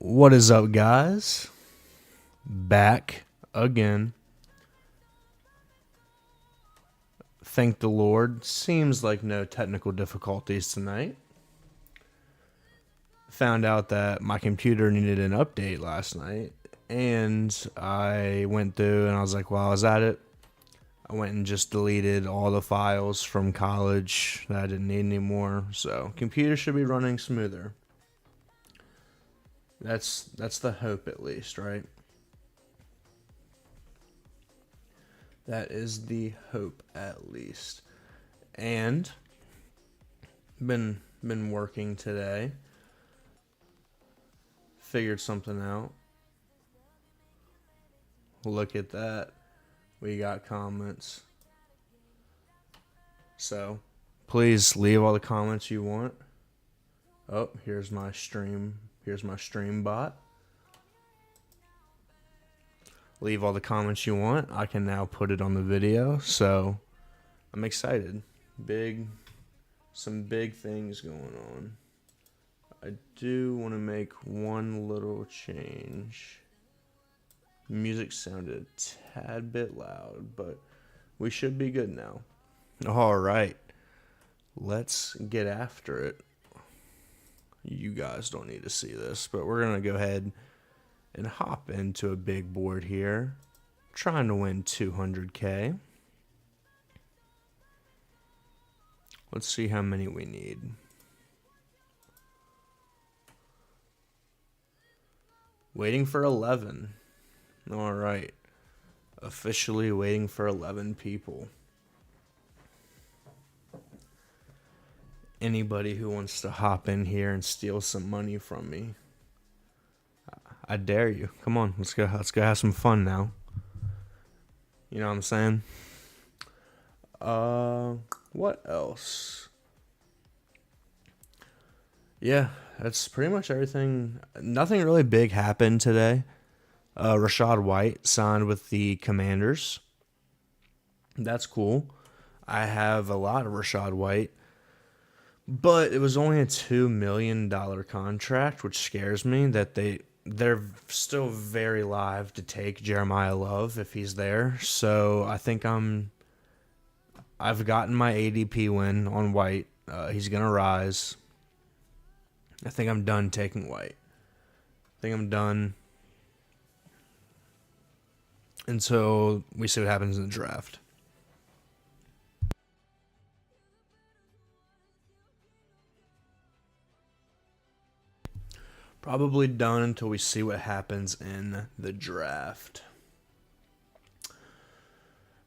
What is up, guys? Back again. Thank the Lord. Seems like no technical difficulties tonight. Found out that my computer needed an update last night, and I went through and I was like, while I was at it, I went and just deleted all the files from college that I didn't need anymore. So, computer should be running smoother. That's the hope, at least, right? That is the hope, at least. And been working today. Figured something out. Look at that. We got comments. So, please leave all the comments you want. Oh, here's my stream. Here's my stream bot. Leave all the comments you want. I can now put it on the video. So, I'm excited. Some big things going on. I do want to make one little change. Music sounded a tad bit loud, but we should be good now. All right. Let's get after it. You guys don't need to see this, but we're going to go ahead and hop into a big board here. Trying to win 200K. Let's see how many we need. Waiting for 11. All right. Officially waiting for 11 people. Anybody who wants to hop in here and steal some money from me, I dare you. Come on, let's go have some fun now. You know what I'm saying? What else? Yeah, that's pretty much everything. Nothing really big happened today. Rashad White signed with the Commanders. That's cool. I have a lot of Rashad White. But it was only a $2 million contract, which scares me that they're still very live to take Jeremiah Love if he's there. So I think I've gotten my ADP win on White. He's gonna rise. I think I'm done taking White. I think I'm done until we see what happens in the draft. Probably done until we see what happens in the draft.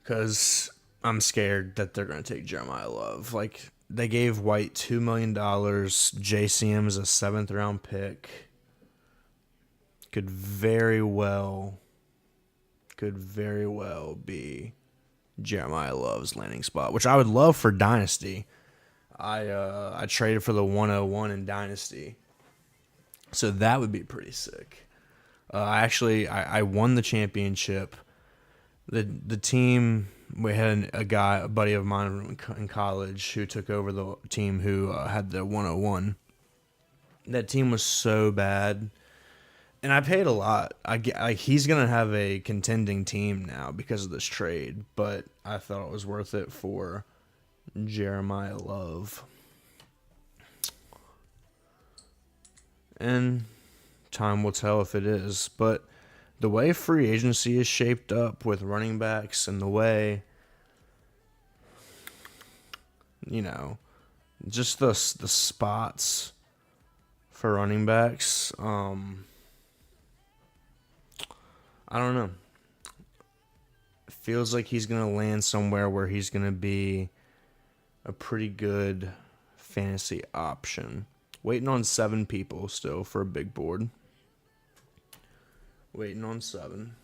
Because I'm scared that they're going to take Jeremiah Love. Like, they gave White $2 million. JCM is a 7th round pick. Could very well be Jeremiah Love's landing spot, which I would love for Dynasty. I traded for the 101 in Dynasty. So that would be pretty sick. I won the championship. The team, we had a buddy of mine in college who took over the team who had the 101. That team was so bad, and I paid a lot. He's gonna have a contending team now because of this trade, but I thought it was worth it for Jeremiah Love. And time will tell if it is. But the way free agency is shaped up with running backs and the way, just the spots for running backs, I don't know. It feels like he's going to land somewhere where he's going to be a pretty good fantasy option. Waiting on 7 people still for a big board. Waiting on 7.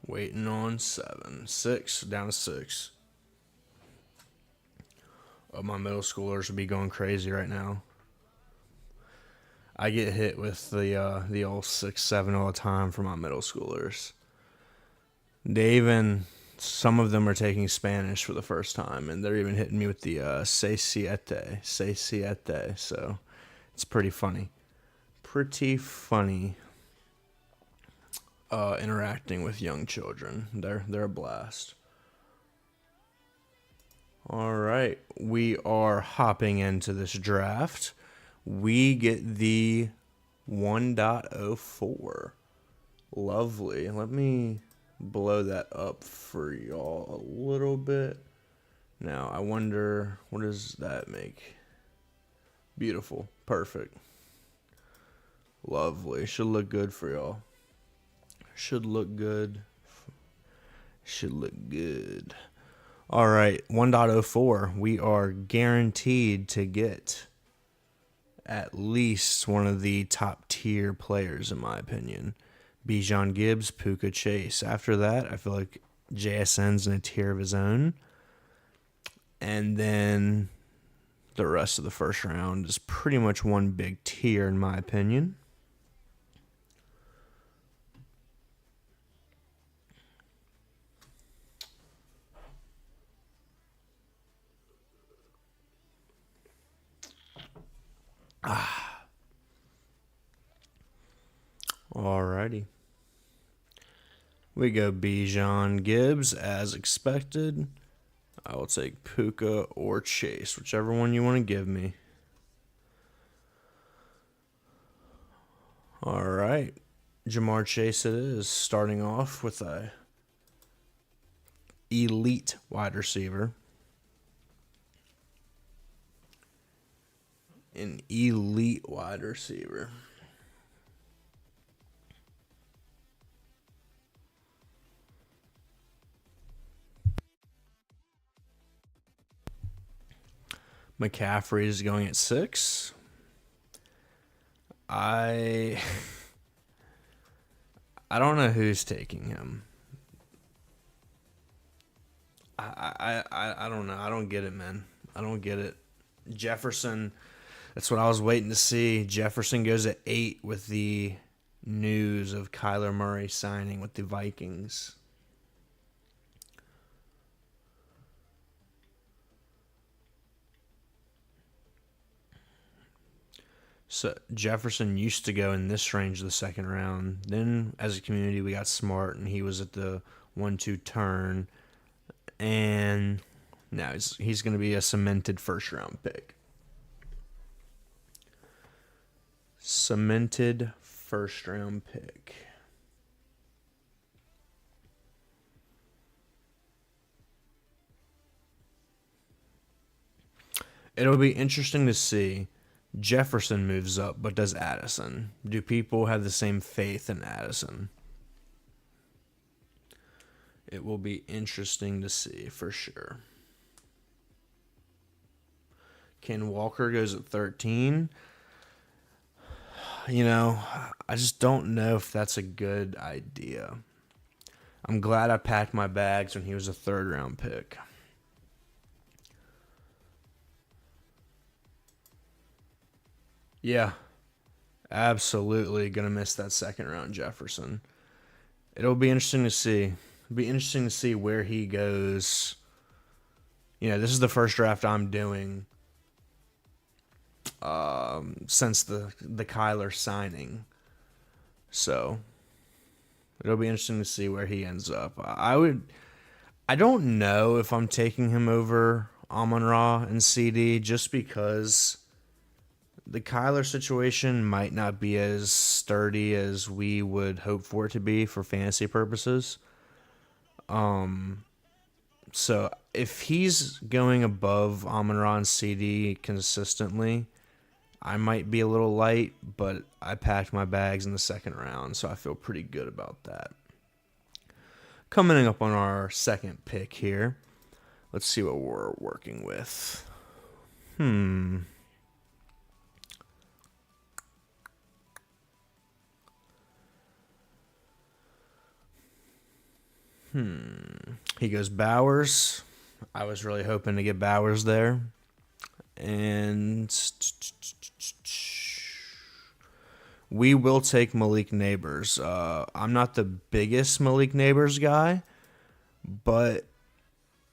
Waiting on 7. 6, down to 6. Oh, my middle schoolers would be going crazy right now. I get hit with the old 6-7 all the time from my middle schoolers. They even some of them are taking Spanish for the first time, and they're even hitting me with the "se siete." So it's pretty funny. Pretty funny. Interacting with young children. They're a blast. All right, we are hopping into this draft. We get the 1.04. Lovely. Let me blow that up for y'all a little bit. Now, I wonder, what does that make? Beautiful. Perfect. Lovely. Should look good for y'all. Should look good. Should look good. All right, 1.04. We are guaranteed to get at least one of the top tier players, in my opinion. Bijan Gibbs, Puka Chase. After that, I feel like JSN's in a tier of his own. And then the rest of the first round is pretty much one big tier, in my opinion. Alrighty. We go Bijan Gibbs as expected. I will take Puka or Chase, whichever one you want to give me. All right. Jamar Chase it is, starting off with a elite wide receiver. An elite wide receiver. McCaffrey is going at 6. I don't know who's taking him. I don't know. I don't get it, man. I don't get it. Jefferson, that's what I was waiting to see. Jefferson goes at 8 with the news of Kyler Murray signing with the Vikings. So Jefferson used to go in this range of the second round. Then, as a community, we got smart, and he was at the 1-2 turn. And now he's going to be a cemented first-round pick. Cemented first-round pick. It'll be interesting to see. Jefferson moves up, but does Addison? Do people have the same faith in Addison? It will be interesting to see for sure. Ken Walker goes at 13. You know, I just don't know if that's a good idea. I'm glad I packed my bags when he was a third-round pick. Yeah, absolutely going to miss that second-round Jefferson. It'll be interesting to see. It'll be interesting to see where he goes. You know, this is the first draft I'm doing since the Kyler signing. So it'll be interesting to see where he ends up. I don't know if I'm taking him over Amon-Ra and CD just because the Kyler situation might not be as sturdy as we would hope for it to be for fantasy purposes. So if he's going above Amon-Ra and CD consistently, I might be a little light, but I packed my bags in the second round, so I feel pretty good about that. Coming up on our second pick here, let's see what we're working with. He goes Bowers. I was really hoping to get Bowers there. And we will take Malik Neighbors. I'm not the biggest Malik Neighbors guy, but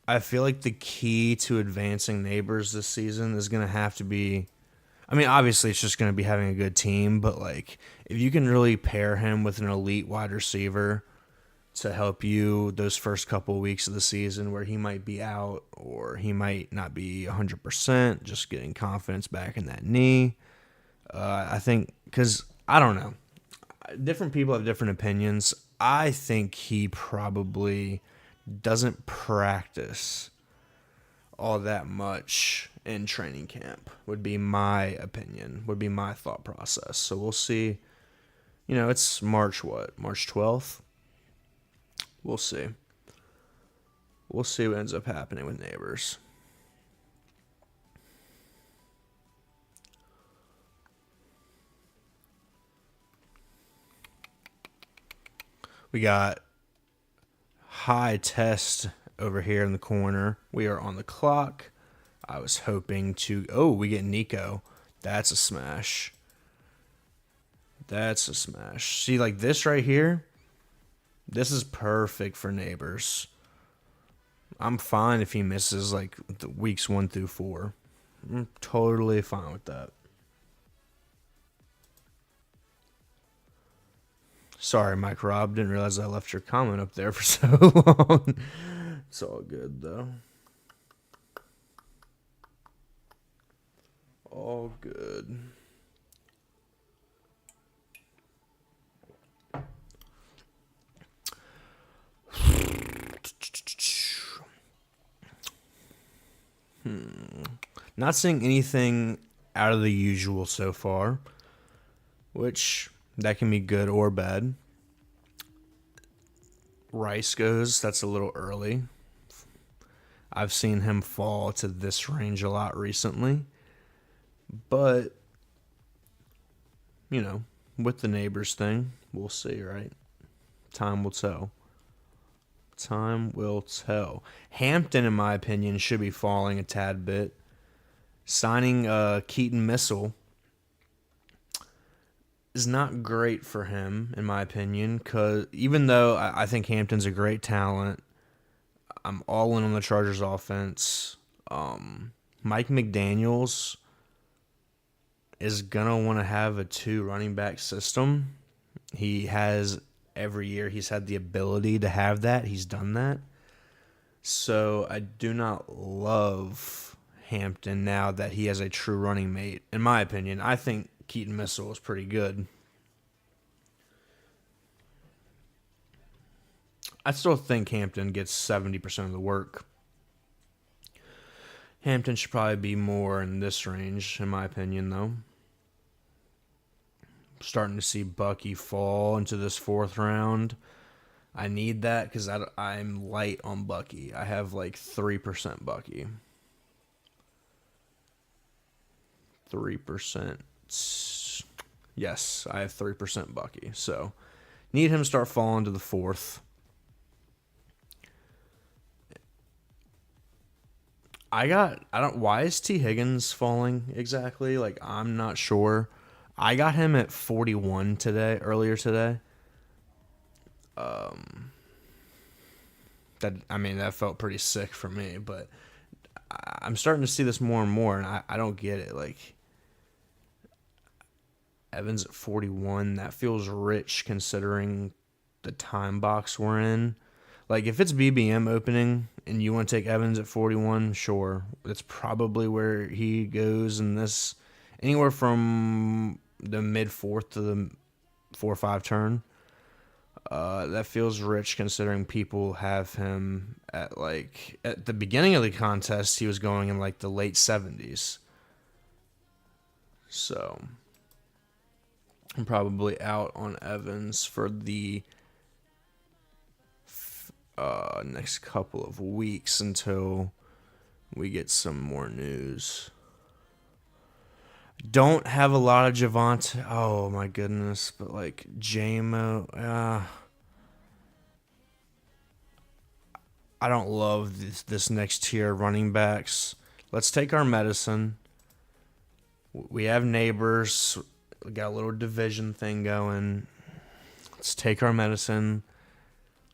I feel like the key to advancing Neighbors this season is going to have to be. I mean, obviously, it's just going to be having a good team, but like if you can really pair him with an elite wide receiver to help you those first couple of weeks of the season where he might be out or he might not be 100%, just getting confidence back in that knee. I think, because I don't know, different people have different opinions. I think he probably doesn't practice all that much in training camp, would be my opinion, would be my thought process. So we'll see. You know, it's March what? March 12th? We'll see. We'll see what ends up happening with Neighbors. We got high test over here in the corner. We are on the clock. I was hoping to... Oh, we get Nico. That's a smash. That's a smash. See, like this right here, this is perfect for Neighbors. I'm fine if he misses like the weeks 1 through 4. I'm totally fine with that. Sorry, Mike Rob. Didn't realize I left your comment up there for so long. It's all good, though. All good. Not seeing anything out of the usual so far, which that can be good or bad. Rice goes, that's a little early. I've seen him fall to this range a lot recently. But, you know, with the Neighbors thing, we'll see, right? Time will tell. Time will tell. Hampton, in my opinion, should be falling a tad bit. Signing Keaton Missile is not great for him, in my opinion, because even though I think Hampton's a great talent, I'm all in on the Chargers offense. Mike McDaniels is going to want to have a 2 running back system. He has, every year, he's had the ability to have that. He's done that. So I do not love Hampton now that he has a true running mate. In my opinion, I think Keaton Missile is pretty good. I still think Hampton gets 70% of the work. Hampton should probably be more in this range, in my opinion, though. Starting to see Bucky fall into this 4th round. I need that because I'm light on Bucky. I have like 3% Bucky. 3%. Yes, I have 3% Bucky. So, need him to start falling to the 4th. Why is T. Higgins falling exactly? Like, I'm not sure. I got him at 41 earlier today. That felt pretty sick for me, but I'm starting to see this more and more, and I don't get it. Like, Evans at 41, that feels rich considering the time box we're in. Like, if it's BBM opening and you want to take Evans at 41, sure. That's probably where he goes in this, anywhere from the mid-4th to the 4 or 5 turn. That feels rich considering people have him at the beginning of the contest, he was going in like the late 70s. So, I'm probably out on Evans for the next couple of weeks until we get some more news. Don't have a lot of Javonte. Oh my goodness, but like JMO, I don't love this next tier running backs. Let's take our medicine. We have Neighbors. got a little division thing going. Let's take our medicine.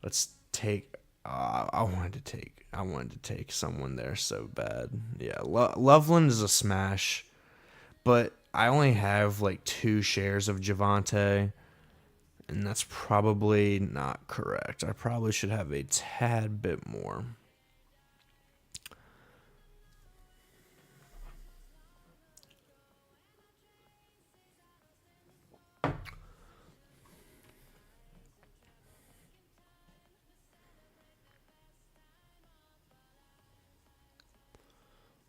Let's take. I wanted to take someone there so bad. Yeah, Loveland is a smash, but I only have like 2 shares of Javante, and that's probably not correct. I probably should have a tad bit more.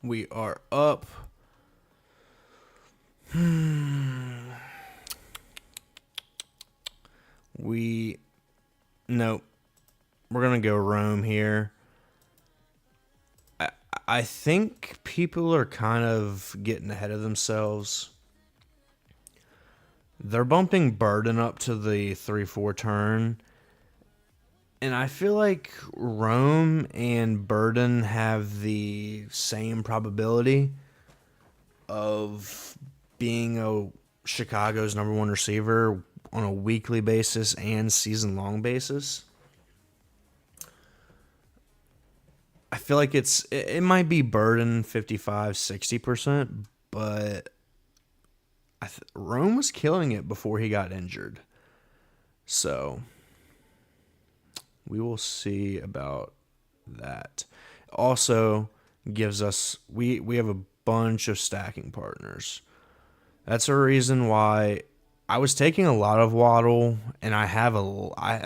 We are up. Nope. We're going to go Rome here. I think people are kind of getting ahead of themselves. They're bumping Burden up to the 3-4 turn. And I feel like Rome and Burden have the same probability of being Chicago's number 1 receiver on a weekly basis and season-long basis. I feel like it might be Burden 55-60%, but Rome was killing it before he got injured. So we will see about that. Also gives us we have a bunch of stacking partners. That's a reason why I was taking a lot of Waddle, and I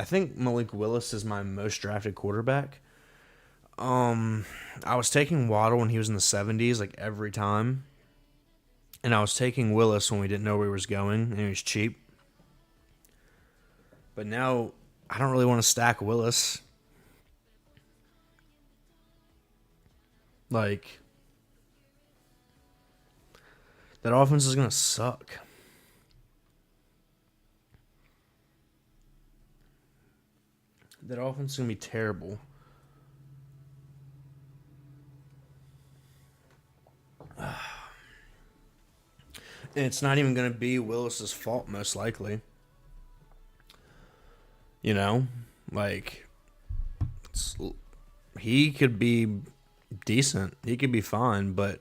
think Malik Willis is my most drafted quarterback. I was taking Waddle when he was in the 70s, like every time. And I was taking Willis when we didn't know where he was going, and he was cheap. But now I don't really want to stack Willis. Like, that offense is going to suck. That offense is going to be terrible. And it's not even going to be Willis's fault, most likely. You know? Like, he could be decent. He could be fine, but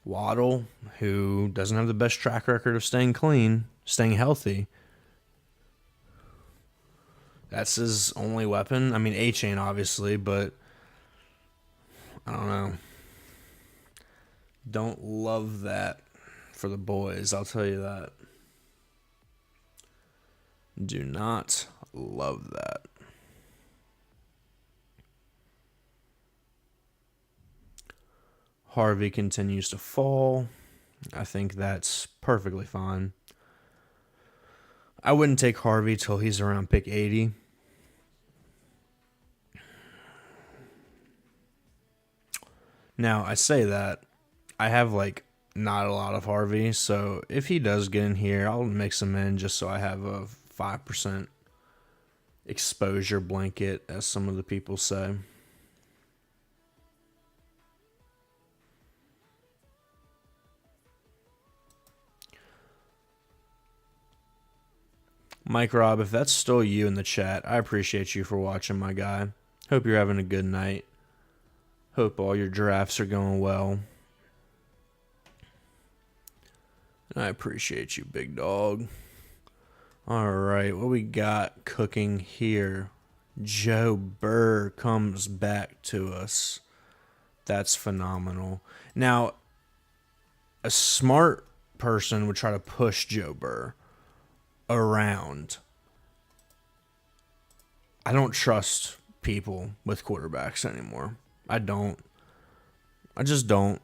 Waddle, who doesn't have the best track record of staying clean, staying healthy, that's his only weapon. I mean, A-Chain, obviously, but I don't know. Don't love that for the boys, I'll tell you that. Do not love that. Harvey continues to fall. I think that's perfectly fine. I wouldn't take Harvey till he's around pick 80. Now, I say that. I have, like, not a lot of Harvey, so if he does get in here, I'll mix him in just so I have a 5% exposure blanket, as some of the people say. Mike Rob, if that's still you in the chat, I appreciate you for watching, my guy. Hope you're having a good night. Hope all your drafts are going well. I appreciate you, big dog. All right, what we got cooking here? Joe Burr comes back to us. That's phenomenal. Now, a smart person would try to push Joe Burr around. I don't trust people with quarterbacks anymore. I don't. I just don't.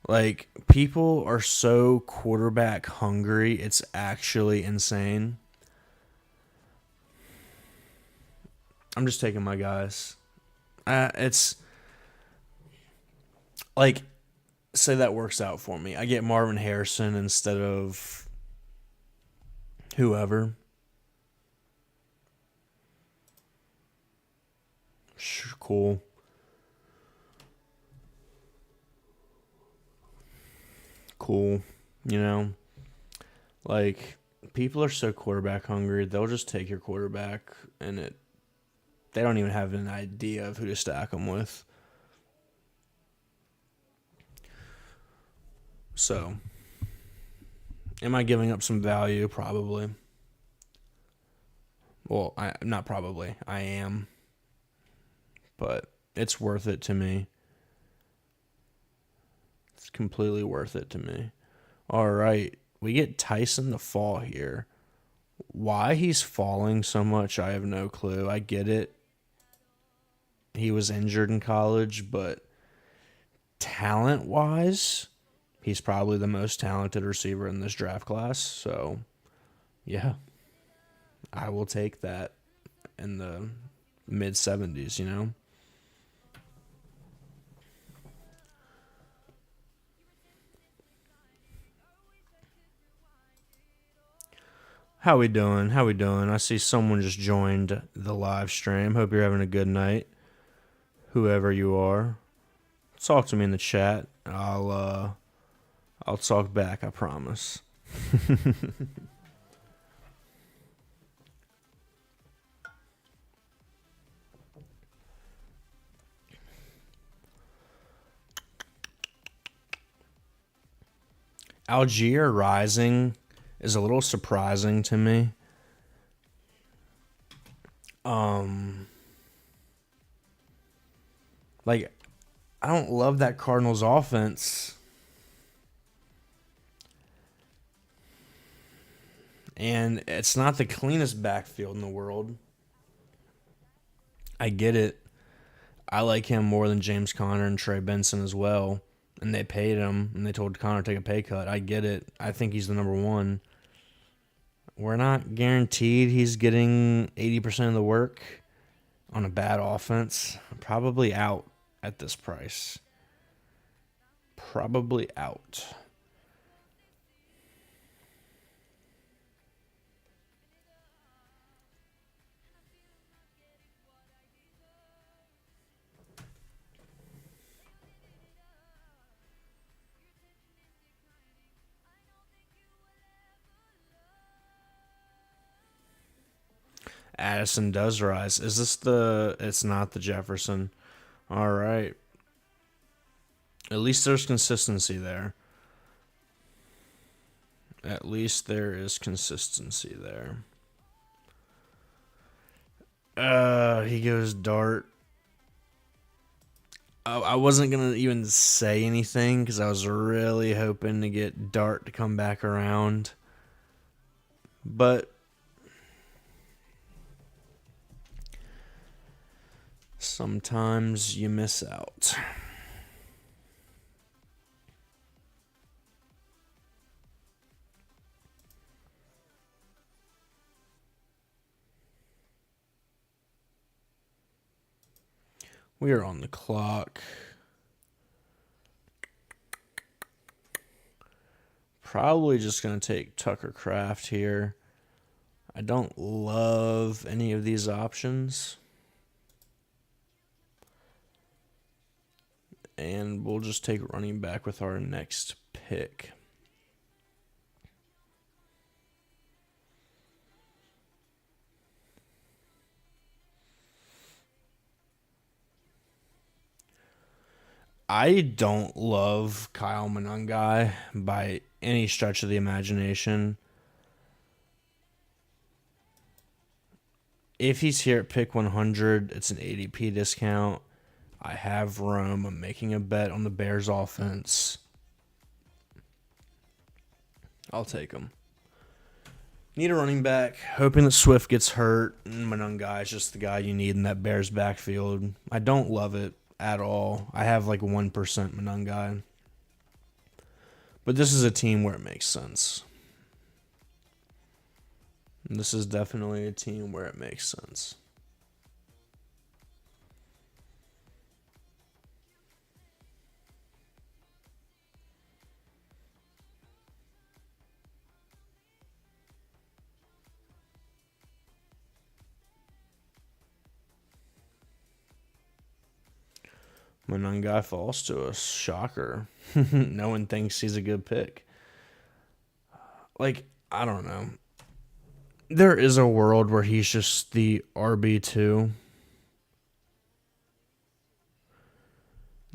Like, people are so quarterback hungry, it's actually insane. I'm just taking my guys. It's like, say that works out for me. I get Marvin Harrison instead of whoever. Cool. Cool. You know? Like, People are so quarterback hungry. They'll just take your quarterback, and they don't even have an idea of who to stack them with. So, am I giving up some value? Probably. Well, not probably. I am. But it's worth it to me. It's completely worth it to me. All right. We get Tyson to fall here. Why he's falling so much, I have no clue. I get it. He was injured in college, but talent-wise, he's probably the most talented receiver in this draft class. So, yeah, I will take that in the mid-70s, you know? How we doing? How we doing? I see someone just joined the live stream. Hope you're having a good night, whoever you are. Talk to me in the chat. I'll talk back, I promise. Algier Rising is a little surprising to me. Like, I don't love that Cardinals offense. And it's not the cleanest backfield in the world. I get it. I like him more than James Conner and Trey Benson as well. And they paid him, and they told Conner to take a pay cut. I get it. I think he's the number one. We're not guaranteed he's getting 80% of the work on a bad offense. Probably out at this price. Probably out. Addison does rise. Is this the... It's not the Jefferson. All right. At least there's consistency there. At least there is consistency there. He goes Dart. I wasn't going to even say anything because I was really hoping to get Dart to come back around. But sometimes you miss out. We are on the clock. Probably just going to take Tucker Kraft here. I don't love any of these options. And we'll just take running back with our next pick. I don't love Kyle Monangai by any stretch of the imagination. If he's here at pick 100, it's an ADP discount. I have room. I'm making a bet on the Bears offense. I'll take him. Need a running back. Hoping that Swift gets hurt. And Monangai is just the guy you need in that Bears backfield. I don't love it at all. I have like 1% Monangai. But this is a team where it makes sense. This is definitely a team where it makes sense. Monangai falls to us. Shocker. No one thinks he's a good pick. Like, I don't know. There is a world where he's just the RB2.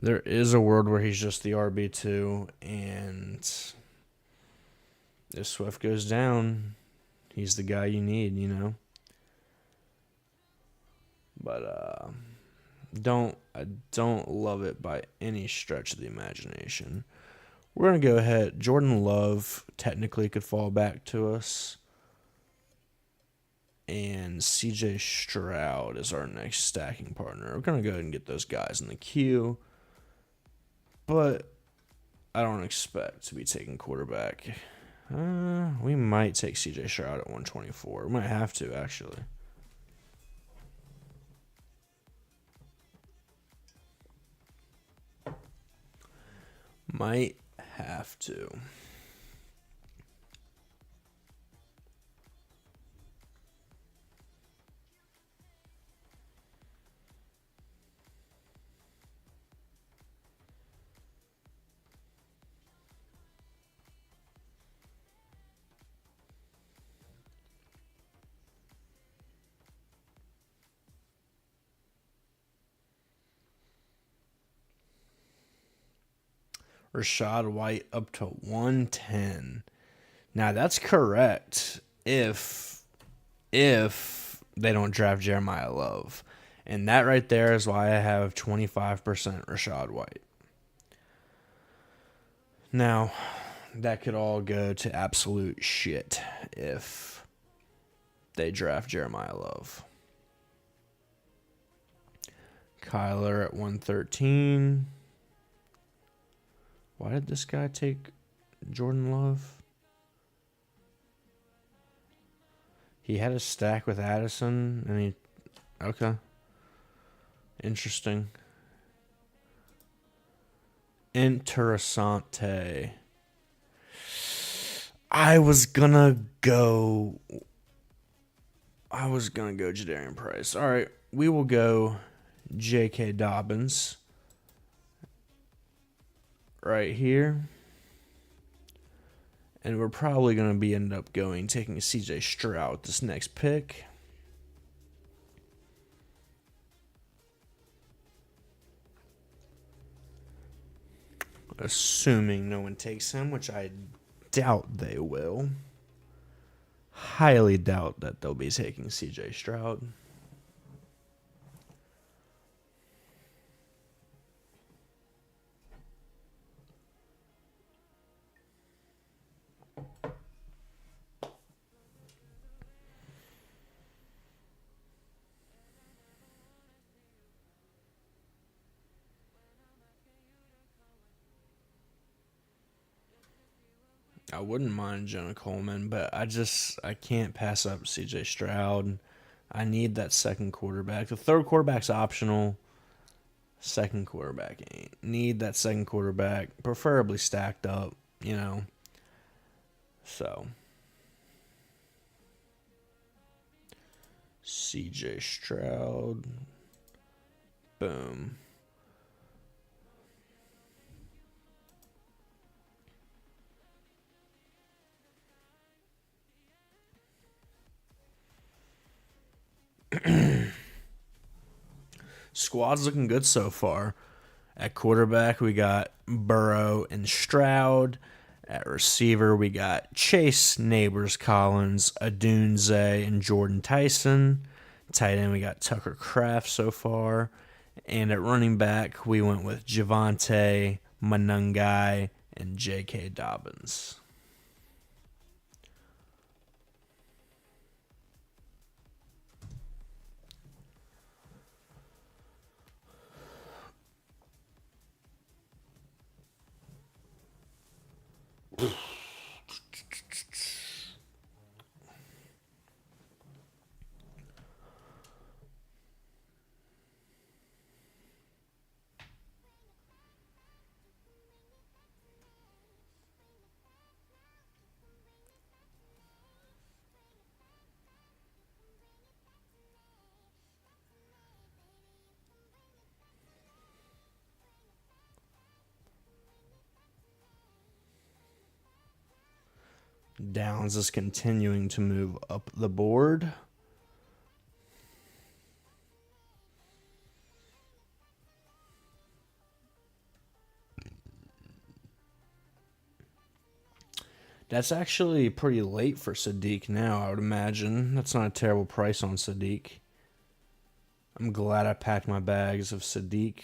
There is a world where he's just the RB2, and if Swift goes down, he's the guy you need, you know? But I don't love it by any stretch of the imagination. We're gonna go ahead. Jordan Love technically could fall back to us, and CJ Stroud is our next stacking partner. We're gonna go ahead and get those guys in the queue, but I don't expect to be taking quarterback. We might take CJ Stroud at 124. We might have to, actually. Might have to. Rashad White up to 110. Now that's correct if they don't draft Jeremiah Love. And that right there is why I have 25% Rashad White. Now, that could all go to absolute shit if they draft Jeremiah Love. Kyler at 113. Why did this guy take Jordan Love? He had a stack with Addison, and okay. Interesting. Interessante. I was gonna go Jadarian Price. All right, we will go J.K. Dobbins right here. And we're probably going to be end up taking CJ Stroud this next pick. Assuming no one takes him, which I doubt they will. Highly doubt that they'll be taking CJ Stroud. I wouldn't mind Jonah Coleman, but I can't pass up CJ Stroud. I need that second quarterback. The third quarterback's optional. Second quarterback ain't. Need that second quarterback, preferably stacked up, you know. So, CJ Stroud. Boom. Squad's looking good so far. At quarterback, we got Burrow and Stroud. At receiver, we got Chase, Neighbors, Collins, Adunze, and Jordan Tyson. Tight end, we got Tucker Kraft so far. And at running back, we went with Javonte, Manungai, and J.K. Dobbins. Downs is continuing to move up the board. That's actually pretty late for Sadiq now, I would imagine. That's not a terrible price on Sadiq. I'm glad I packed my bags of Sadiq.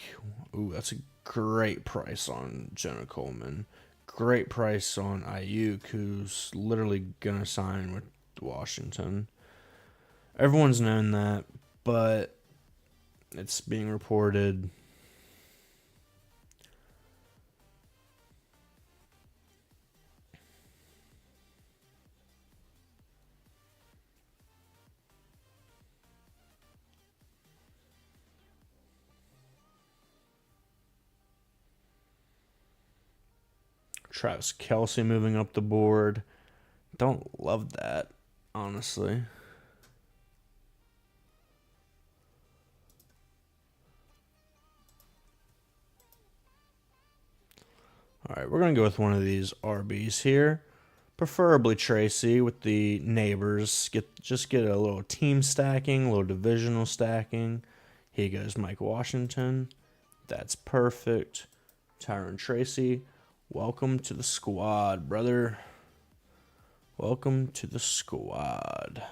Ooh, that's a great price on Jonah Coleman. Great price on Ayuk, who's literally going to sign with Washington. Everyone's known that, but it's being reported. Travis Kelce moving up the board. Don't love that, honestly. All right, we're going to go with one of these RBs here. Preferably Tracy with the neighbors. Just get a little team stacking, a little divisional stacking. Here goes Mike Washington. That's perfect. Tyron Tracy, welcome to the squad, brother. Welcome to the squad.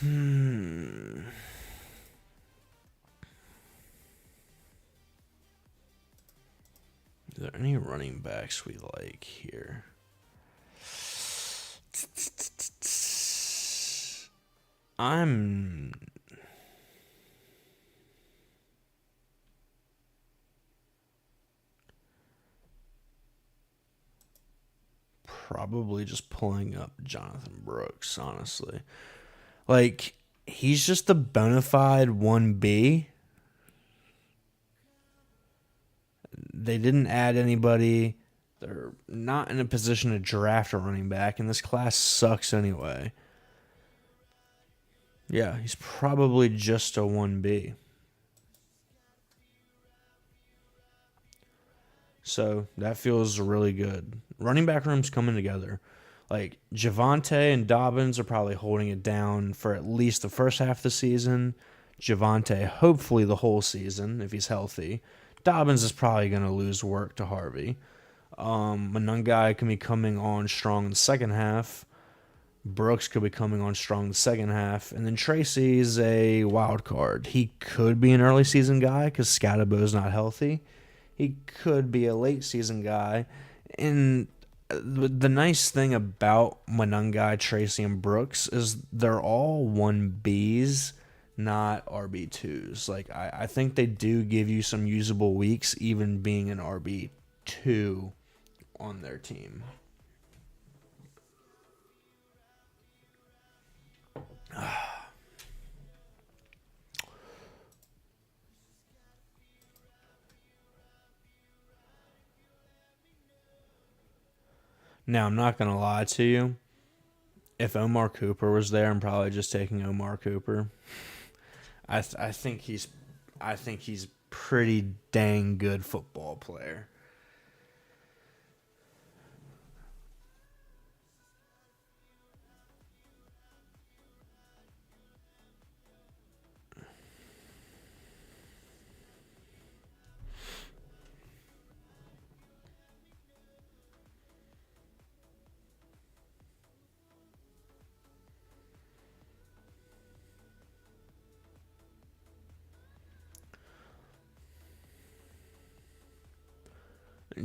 Is there any running backs we like here? I'm probably just pulling up Jonathan Brooks, honestly. Like, he's just a bona fide 1B. They didn't add anybody. They're not in a position to draft a running back, and this class sucks anyway. Yeah, he's probably just a 1B. So that feels really good. Running back room's coming together. Like, Javonte and Dobbins are probably holding it down for at least the first half of the season. Javonte, hopefully the whole season, if he's healthy. Dobbins is probably going to lose work to Harvey. Monungai can be coming on strong in the second half. Brooks could be coming on strong in the second half. And then Tracy's a wild card. He could be an early season guy because Scatterbo's not healthy. He could be a late season guy. And the nice thing about Monungai, Tracy, and Brooks is they're all 1Bs, not RB2s. Like, I think they do give you some usable weeks, even being an RB2 on their team. Now, I'm not going to lie to you. If Omar Cooper was there, I'm probably just taking Omar Cooper. I think he's pretty dang good football player.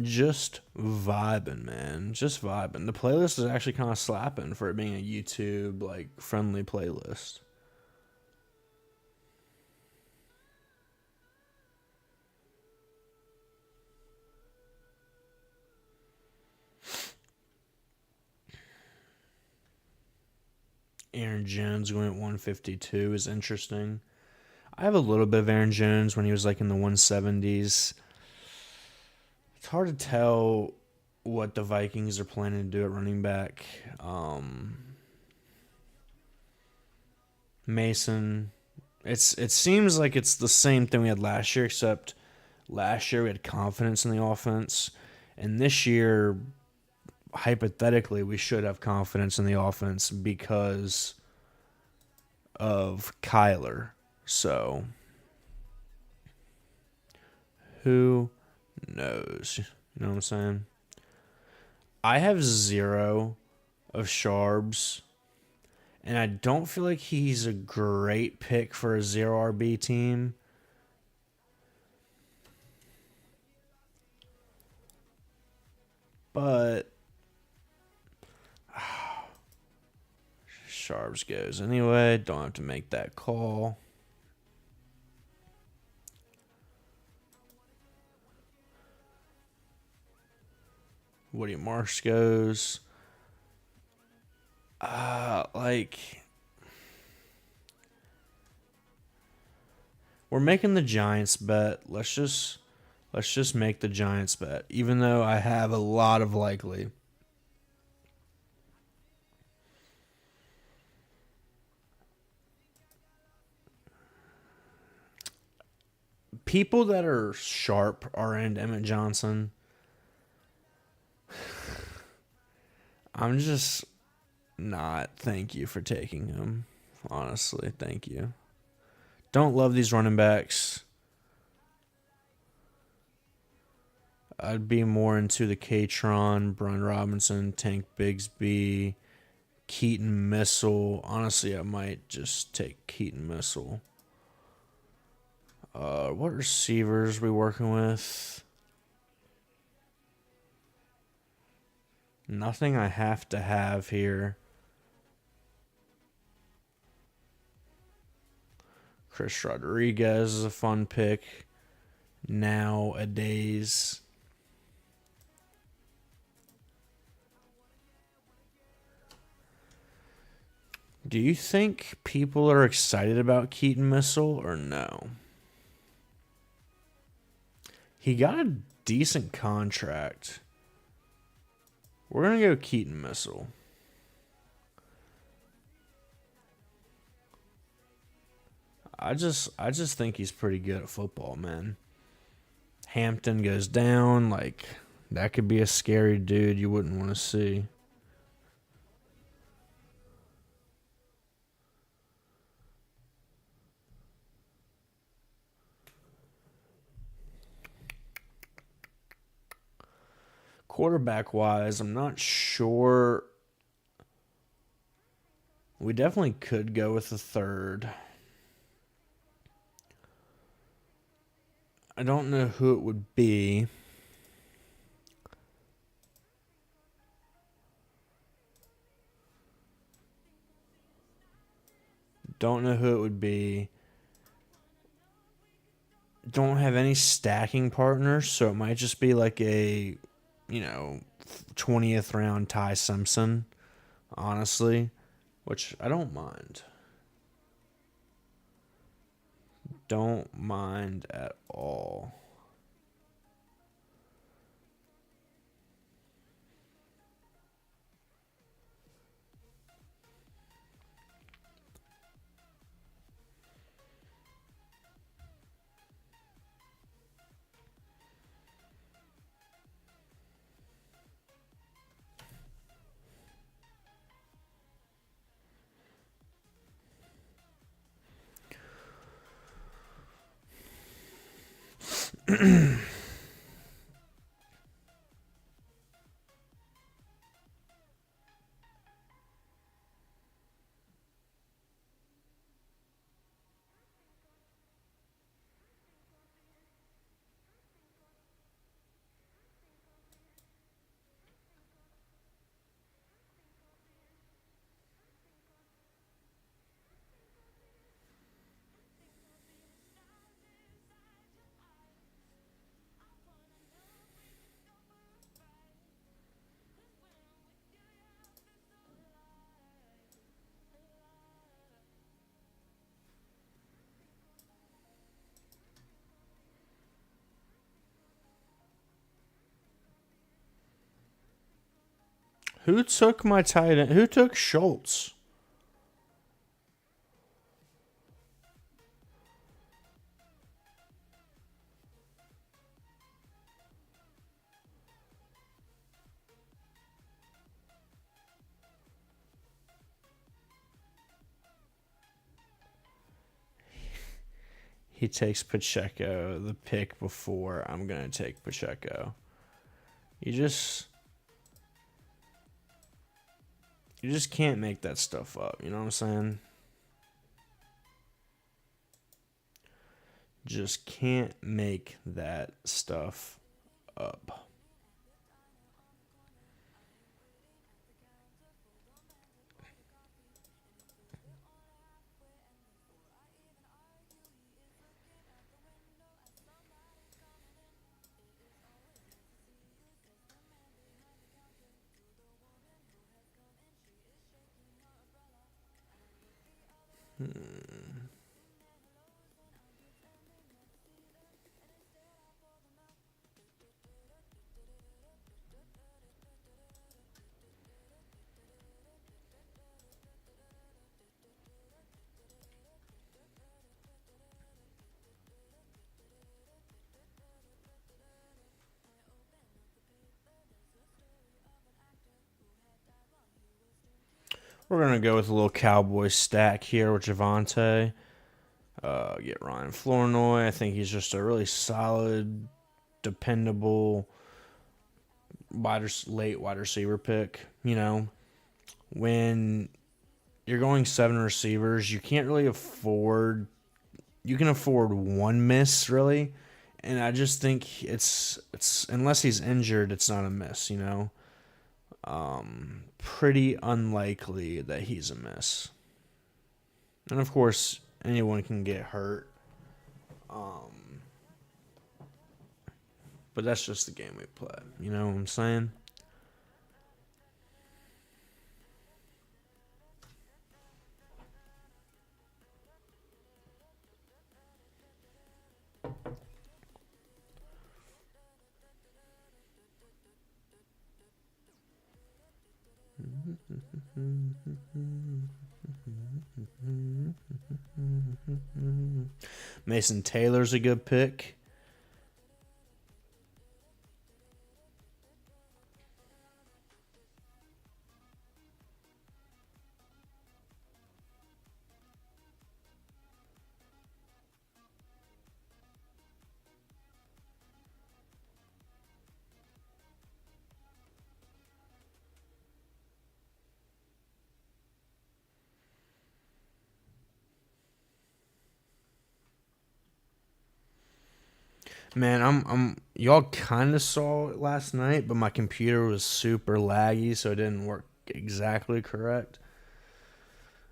Just vibing, man. Just vibing. The playlist is actually kind of slapping for it being a YouTube like friendly playlist. Aaron Jones going at 152 is interesting. I have a little bit of Aaron Jones when he was like in the 170s. It's hard to tell what the Vikings are planning to do at running back. Mason. It seems like it's the same thing we had last year, except Last year we had confidence in the offense, and this year, hypothetically, we should have confidence in the offense because of Kyler. So, who knows? You know what I'm saying? I have 0 of Sharbs, and I don't feel like he's a great pick for a 0 RB team. But Sharbs goes anyway. Don't have to make that call. Woody Marsh goes. Like, we're making the Giants bet. Let's just make the Giants bet, even though I have a lot of likely. People that are sharp are in Emmett Johnson. I'm just not. Thank you for taking him. Honestly, thank you. Don't love these running backs. I'd be more into the K-Tron, Brian Robinson, Tank Bigsby, Keaton Missile. Honestly, I might just take Keaton Missile. What receivers we working with? Nothing I have to have here. Chris Rodriguez is a fun pick nowadays. Do you think people are excited about Keaton Missile or no? He got a decent contract. We're going to go Keaton Missile. I just think he's pretty good at football, man. Hampton goes down. Like, that could be a scary dude you wouldn't want to see. Quarterback-wise, I'm not sure. We definitely could go with the third. I don't know who it would be. Don't know who it would be. Don't have any stacking partners, so it might just be like a, 20th round Ty Simpson, honestly, which I don't mind. Don't mind at all. Who took my tight end? Who took Schultz? He takes Pacheco the pick before I'm going to take Pacheco. You just can't make that stuff up. You know what I'm saying? Just can't make that stuff up. We're going to go with a little Cowboy stack here with Javonte. Get Ryan Flournoy. I think he's just a really solid, dependable late wide receiver pick. You know, when you're going 7 receivers, you can't really afford. You can afford one miss, really. And I just think it's unless he's injured, it's not a miss, you know. Pretty unlikely that he's a miss. And of course, anyone can get hurt. But that's just the game we play. You know what I'm saying? Mason Taylor's a good pick. Man, I'm y'all kind of saw it last night, but my computer was super laggy, so it didn't work exactly correct.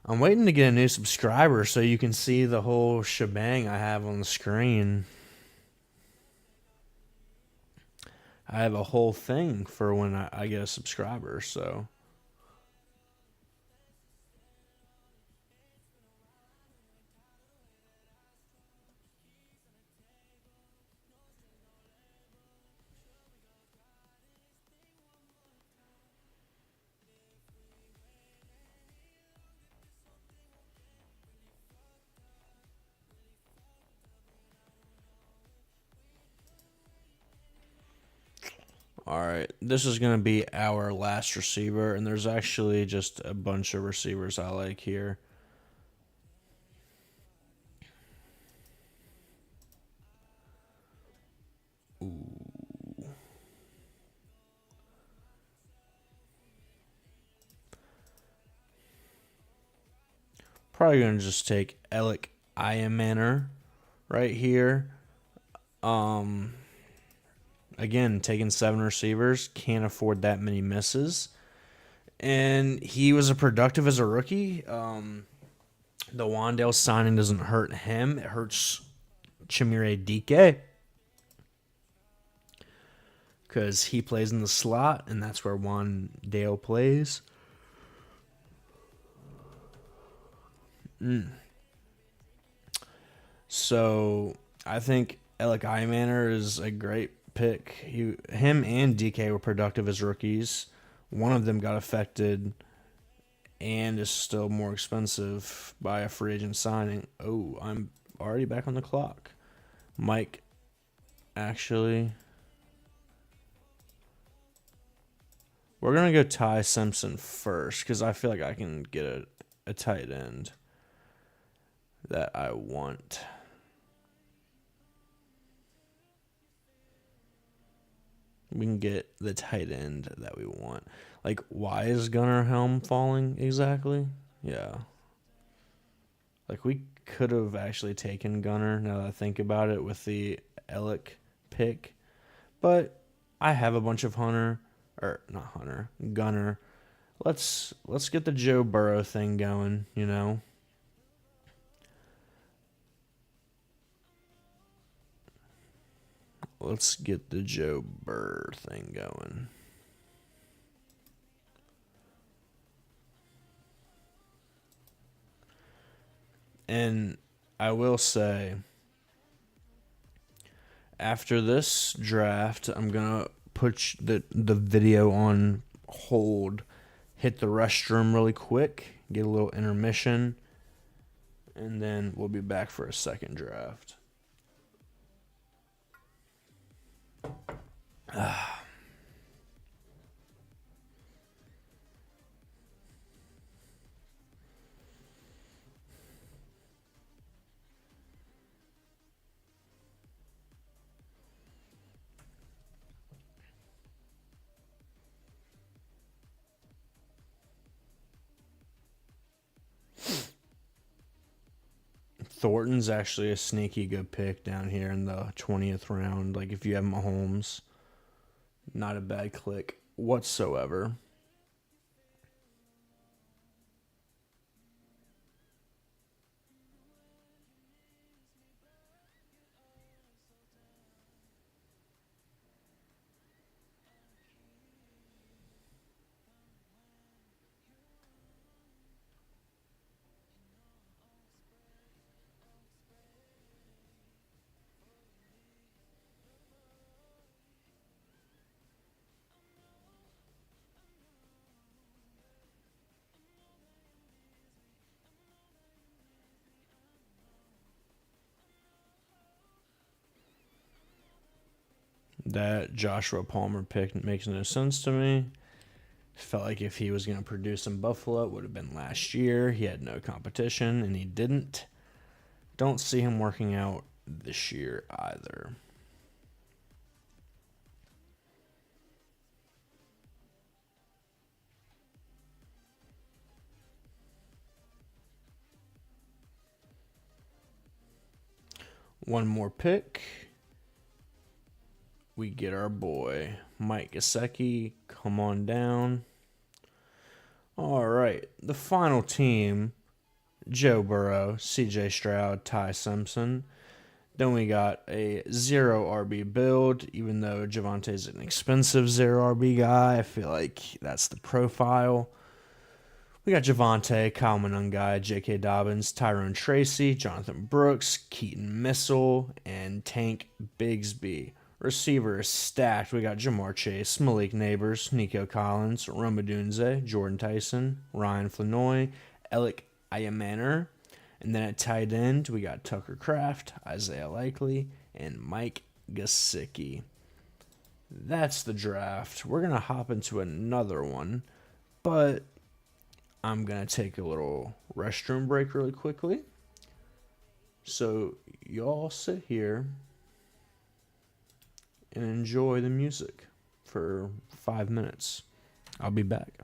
I'm waiting to get a new subscriber so you can see the whole shebang I have on the screen. I have a whole thing for when I get a subscriber, so. All right, this is going to be our last receiver, and there's actually just a bunch of receivers I like here. Ooh. Probably going to just take Alec Iamaner right here. Again, taking 7 receivers, can't afford that many misses. And he was productive as a rookie. The Wandale signing doesn't hurt him. It hurts Chimere Dike because he plays in the slot, and that's where Wandale plays. So I think Alec Iamaner is a great pick. Him and DK were productive as rookies. One of them got affected and is still more expensive by a free agent signing. Oh, I'm already back on the clock. Mike, actually, we're going to go Ty Simpson first because I feel like I can get a tight end that I want. We can get the tight end that we want. Like, why is Gunnar Helm falling exactly? Yeah. Like, we could have actually taken Gunnar, now that I think about it, with the Ellick pick. But I have a bunch of Gunnar. Let's get the Joe Burrow thing going, you know? Let's get the Joe Burr thing going. And I will say, after this draft, I'm gonna put the video on hold, hit the restroom really quick, get a little intermission, and then we'll be back for a second draft. Thornton's actually a sneaky good pick down here in the 20th round. Like, if you have Mahomes, not a bad click whatsoever. That Joshua Palmer pick makes no sense to me. Felt like if he was going to produce in Buffalo, it would have been last year. He had no competition, and he didn't. Don't see him working out this year either. One more pick. We get our boy, Mike Gesicki. Come on down. All right. The final team, Joe Burrow, CJ Stroud, Ty Simpson. Then we got a 0 RB build, even though Javante's an expensive 0 RB guy. I feel like that's the profile. We got Javante, Kyle Monangai, J.K. Dobbins, Tyrone Tracy, Jonathan Brooks, Keaton Missile, and Tank Bigsby. Receivers stacked. We got Jamar Chase, Malik Neighbors, Nico Collins, Roma Dunze, Jordan Tyson, Ryan Flanoy, Alec Ayamaner. And then at tight end, we got Tucker Kraft, Isaiah Likely, and Mike Gesicki. That's the draft. We're going to hop into another one, but I'm going to take a little restroom break really quickly. So y'all sit here and enjoy the music for 5 minutes. I'll be back.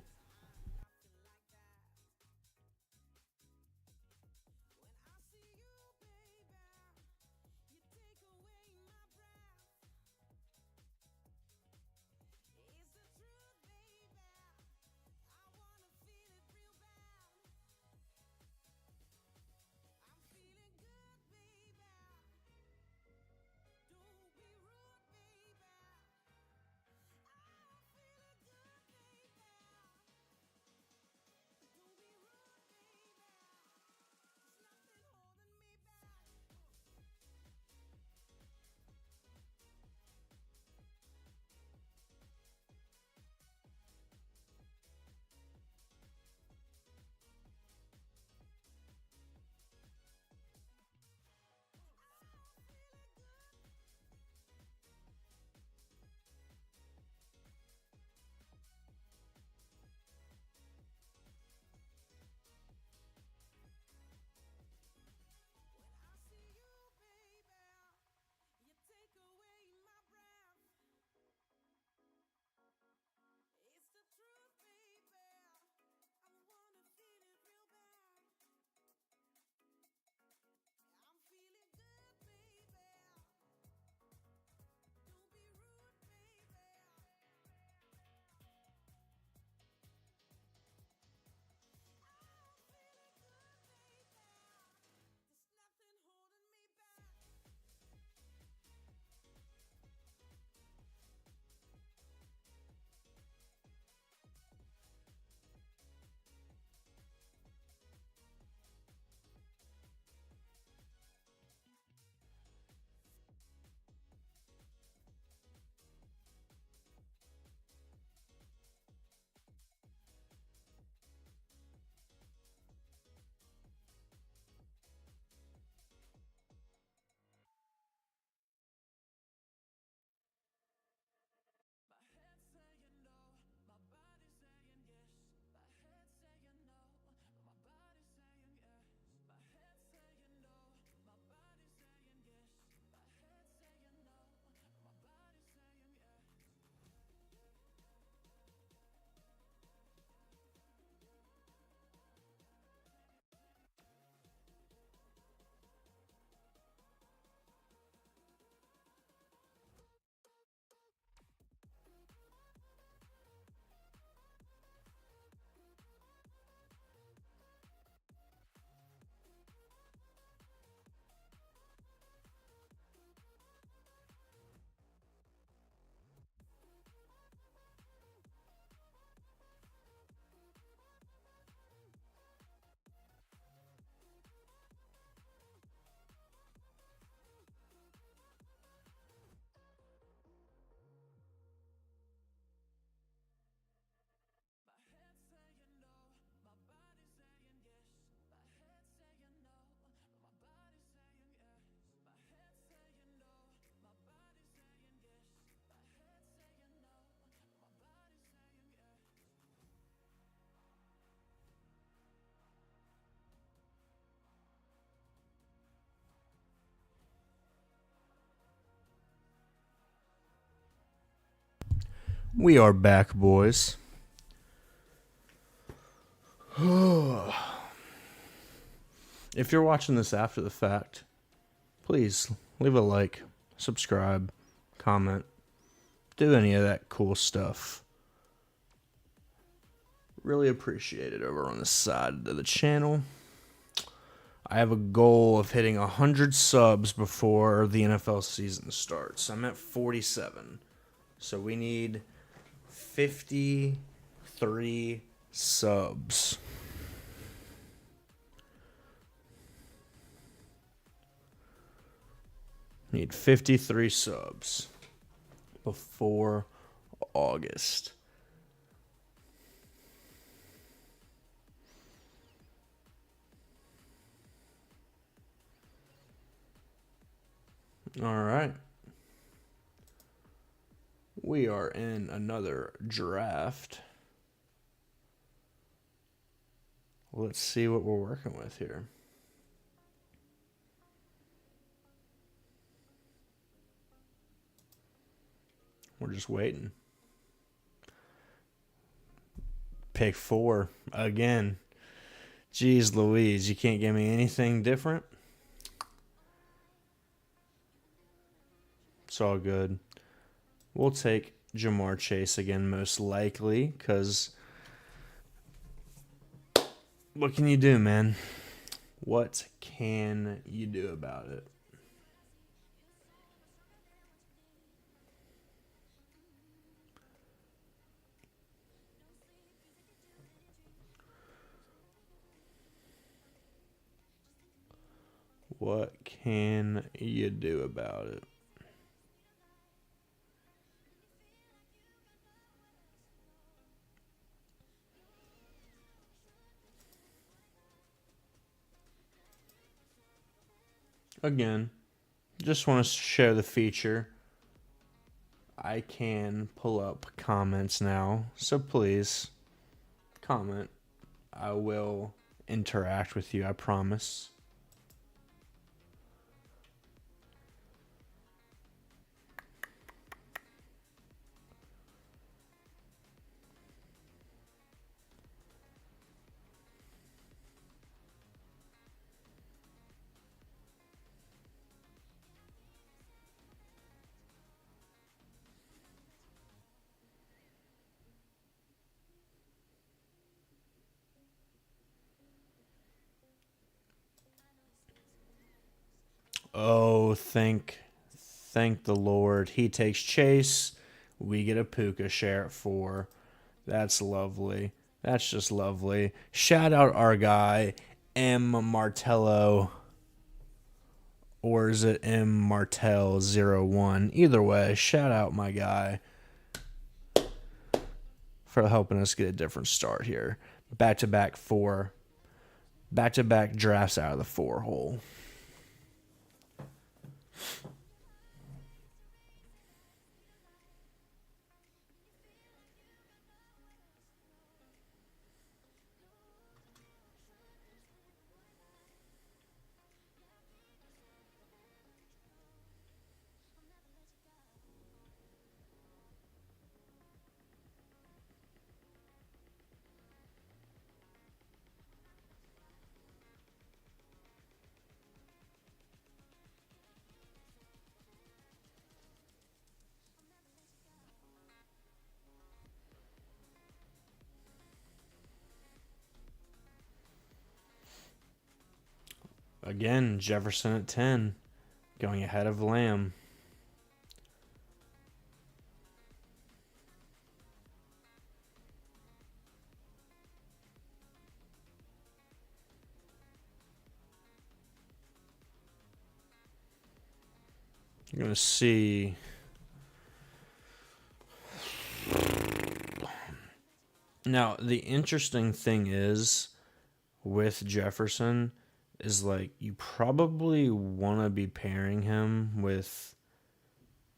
We are back, boys. If you're watching this after the fact, please leave a like, subscribe, comment, do any of that cool stuff. Really appreciate it over on the side of the channel. I have a goal of hitting 100 subs before the NFL season starts. I'm at 47. So we need 53 subs. Need 53 subs before August. All right. We are in another draft. Let's see what we're working with here. We're just waiting. Pick 4 again. Jeez Louise, you can't give me anything different? It's all good. We'll take Jamar Chase again, most likely, because what can you do, man? What can you do about it? What can you do about it? Again, just want to share the feature. I can pull up comments now, so please comment. I will interact with you, I promise. Oh, thank the Lord. He takes Chase. We get a Puka share at 4. That's lovely. That's just lovely. Shout out our guy, M. Martello. Or is it M. Martel01? Either way, shout out my guy for helping us get a different start here. Back-to-back 4. Back-to-back drafts out of the 4 hole. Again, Jefferson at 10, going ahead of Lamb. You're going to see now the interesting thing is with Jefferson is like you probably want to be pairing him with,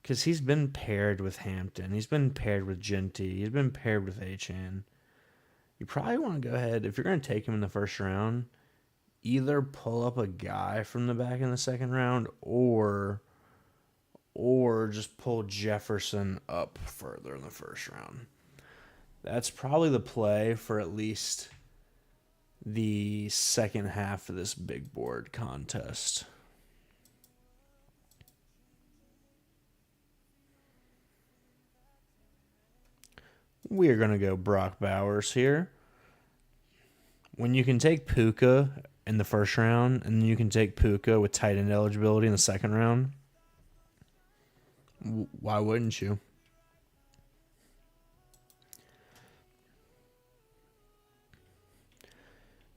because he's been paired with Hampton, he's been paired with Genty, he's been paired with Achan. You probably want to go ahead, if you're going to take him in the first round, either pull up a guy from the back in the second round or or just pull Jefferson up further in the first round. That's probably the play for at least the second half of this big board contest. We are going to go Brock Bowers here. When you can take Puka in the first round, and then you can take Puka with tight end eligibility in the second round, why wouldn't you?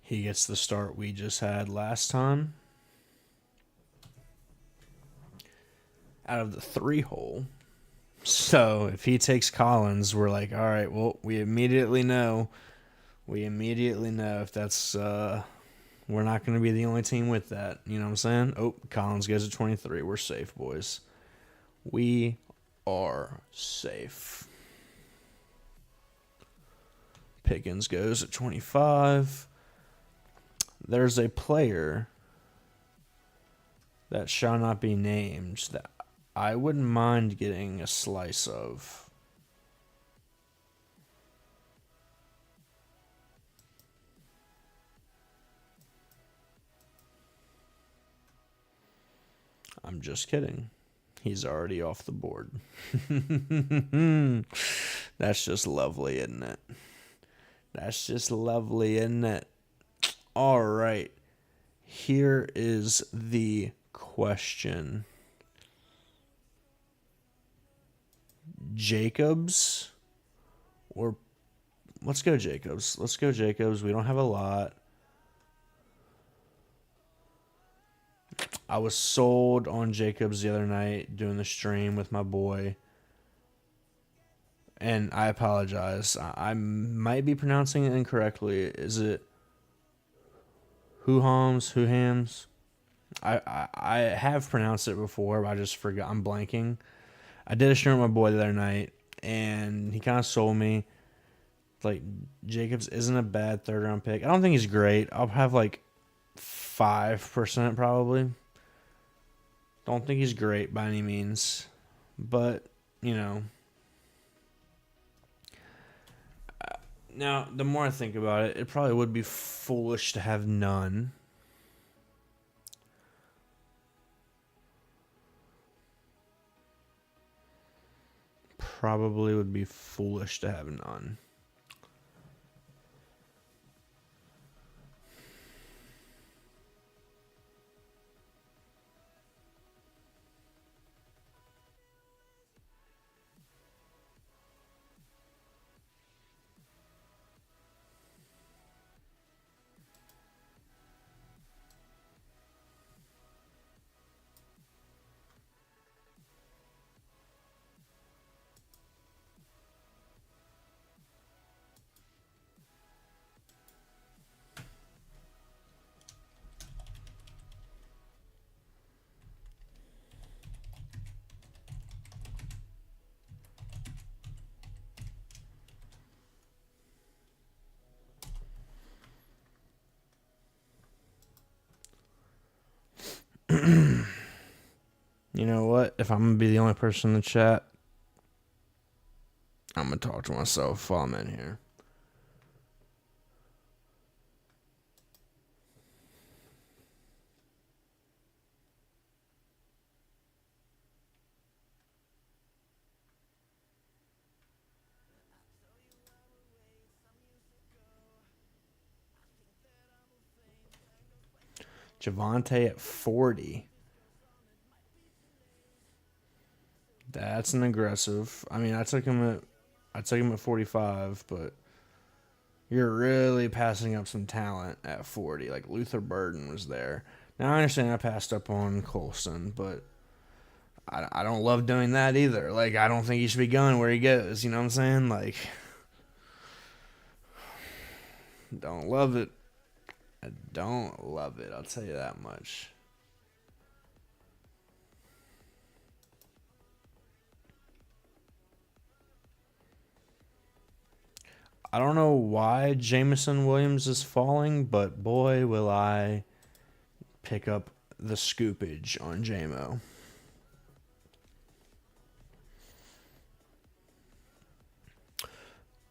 He gets the start we just had last time. Out of the 3-hole. So if he takes Collins, we're like, all right, well, we immediately know if that's we're not going to be the only team with that. You know what I'm saying? Oh, Collins goes at 23. We're safe, boys. We are safe. Pickens goes at 25. There's a player that shall not be named that I wouldn't mind getting a slice of. I'm just kidding. He's already off the board. That's just lovely, isn't it? That's just lovely, isn't it? All right. Here is the question. Jacobs or let's go Jacobs. Let's go Jacobs. We don't have a lot. I was sold on Jacobs the other night doing the stream with my boy. And I apologize. I might be pronouncing it incorrectly. Is it Whohams? I have pronounced it before, but I just forgot. I'm blanking. I did a stream with my boy the other night, and he kind of sold me. Like, Jacobs isn't a bad third-round pick. I don't think he's great. I'll have, 5% probably. Don't think he's great by any means. But, now, the more I think about it, it probably would be foolish to have none. Probably would be foolish to have none. You know what? If I'm going to be the only person in the chat, I'm going to talk to myself while I'm in here. Javonte at 40. That's an aggressive. I mean, I took him at 45, but you're really passing up some talent at 40. Like, Luther Burden was there. Now, I understand I passed up on Colston, but I don't love doing that either. Like, I don't think he should be going where he goes. You know what I'm saying? Like, don't love it. I don't love it. I'll tell you that much. I don't know why Jameson Williams is falling, but boy, will I pick up the scoopage on JMO.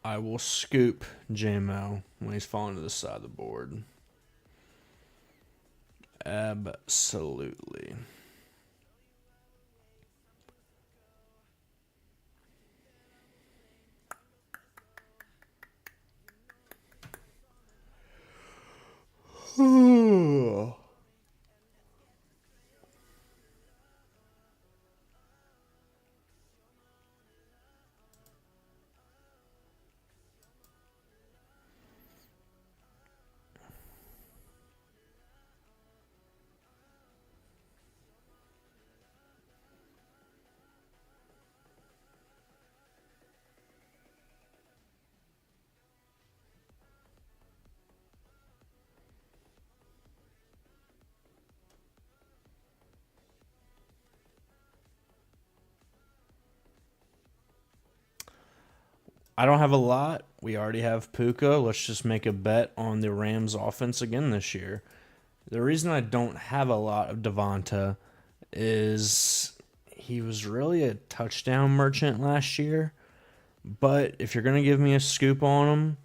I will scoop JMO when he's falling to the side of the board. Absolutely. I don't have a lot. We already have Puka. Let's just make a bet on the Rams offense again this year. The reason I don't have a lot of Devonta is he was really a touchdown merchant last year. But if you're going to give me a scoop on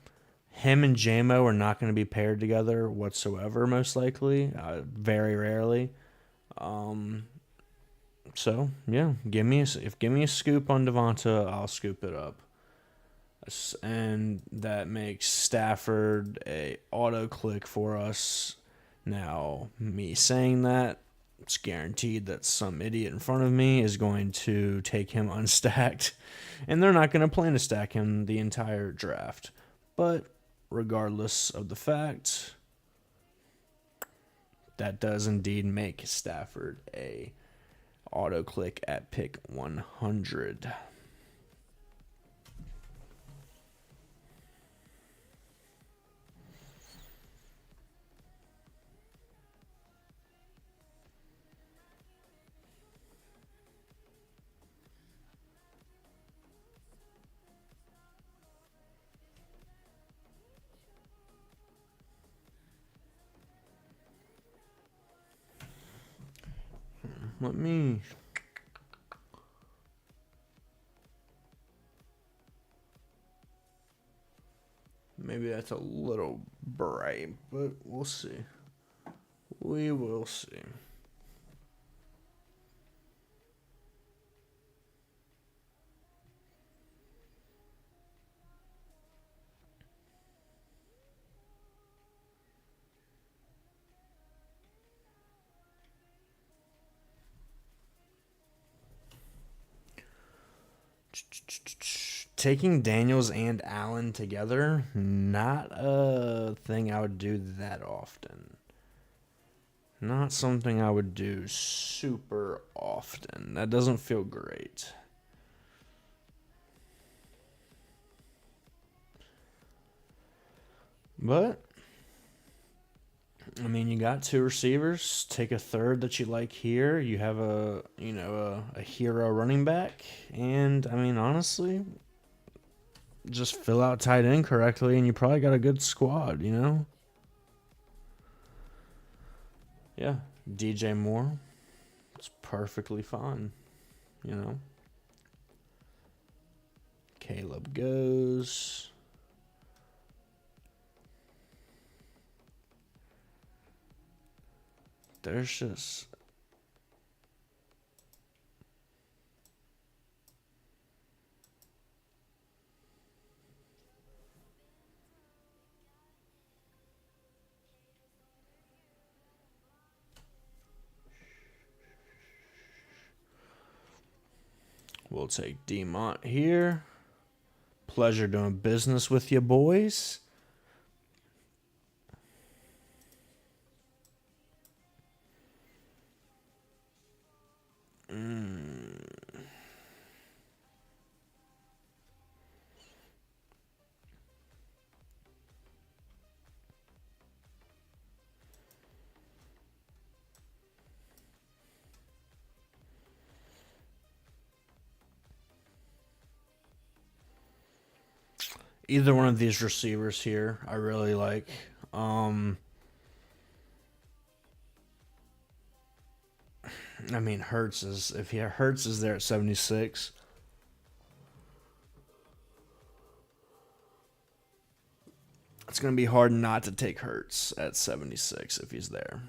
him and JMO are not going to be paired together whatsoever, most likely. Very rarely. So, yeah, give me a scoop on Devonta, I'll scoop it up. And that makes Stafford a auto click for us. Now, me saying that, it's guaranteed that some idiot in front of me is going to take him unstacked, and they're not going to plan to stack him the entire draft. But regardless of the fact, that does indeed make Stafford a auto click at pick 100. Let me. Maybe that's a little bright, but we'll see. We will see. Taking Daniels and Allen together, not a thing I would do that often. Not something I would do super often. That doesn't feel great. But I mean, you got two receivers. Take a third that you like here. You have a hero running back, and I mean, honestly, just fill out tight end correctly, and you probably got a good squad. Yeah, DJ Moore, it's perfectly fine. Caleb goes. There's just we'll take Demont here. Pleasure doing business with you boys. Either one of these receivers here, I really like. I mean, Hurts is there at 76. It's going to be hard not to take Hurts at 76 if he's there.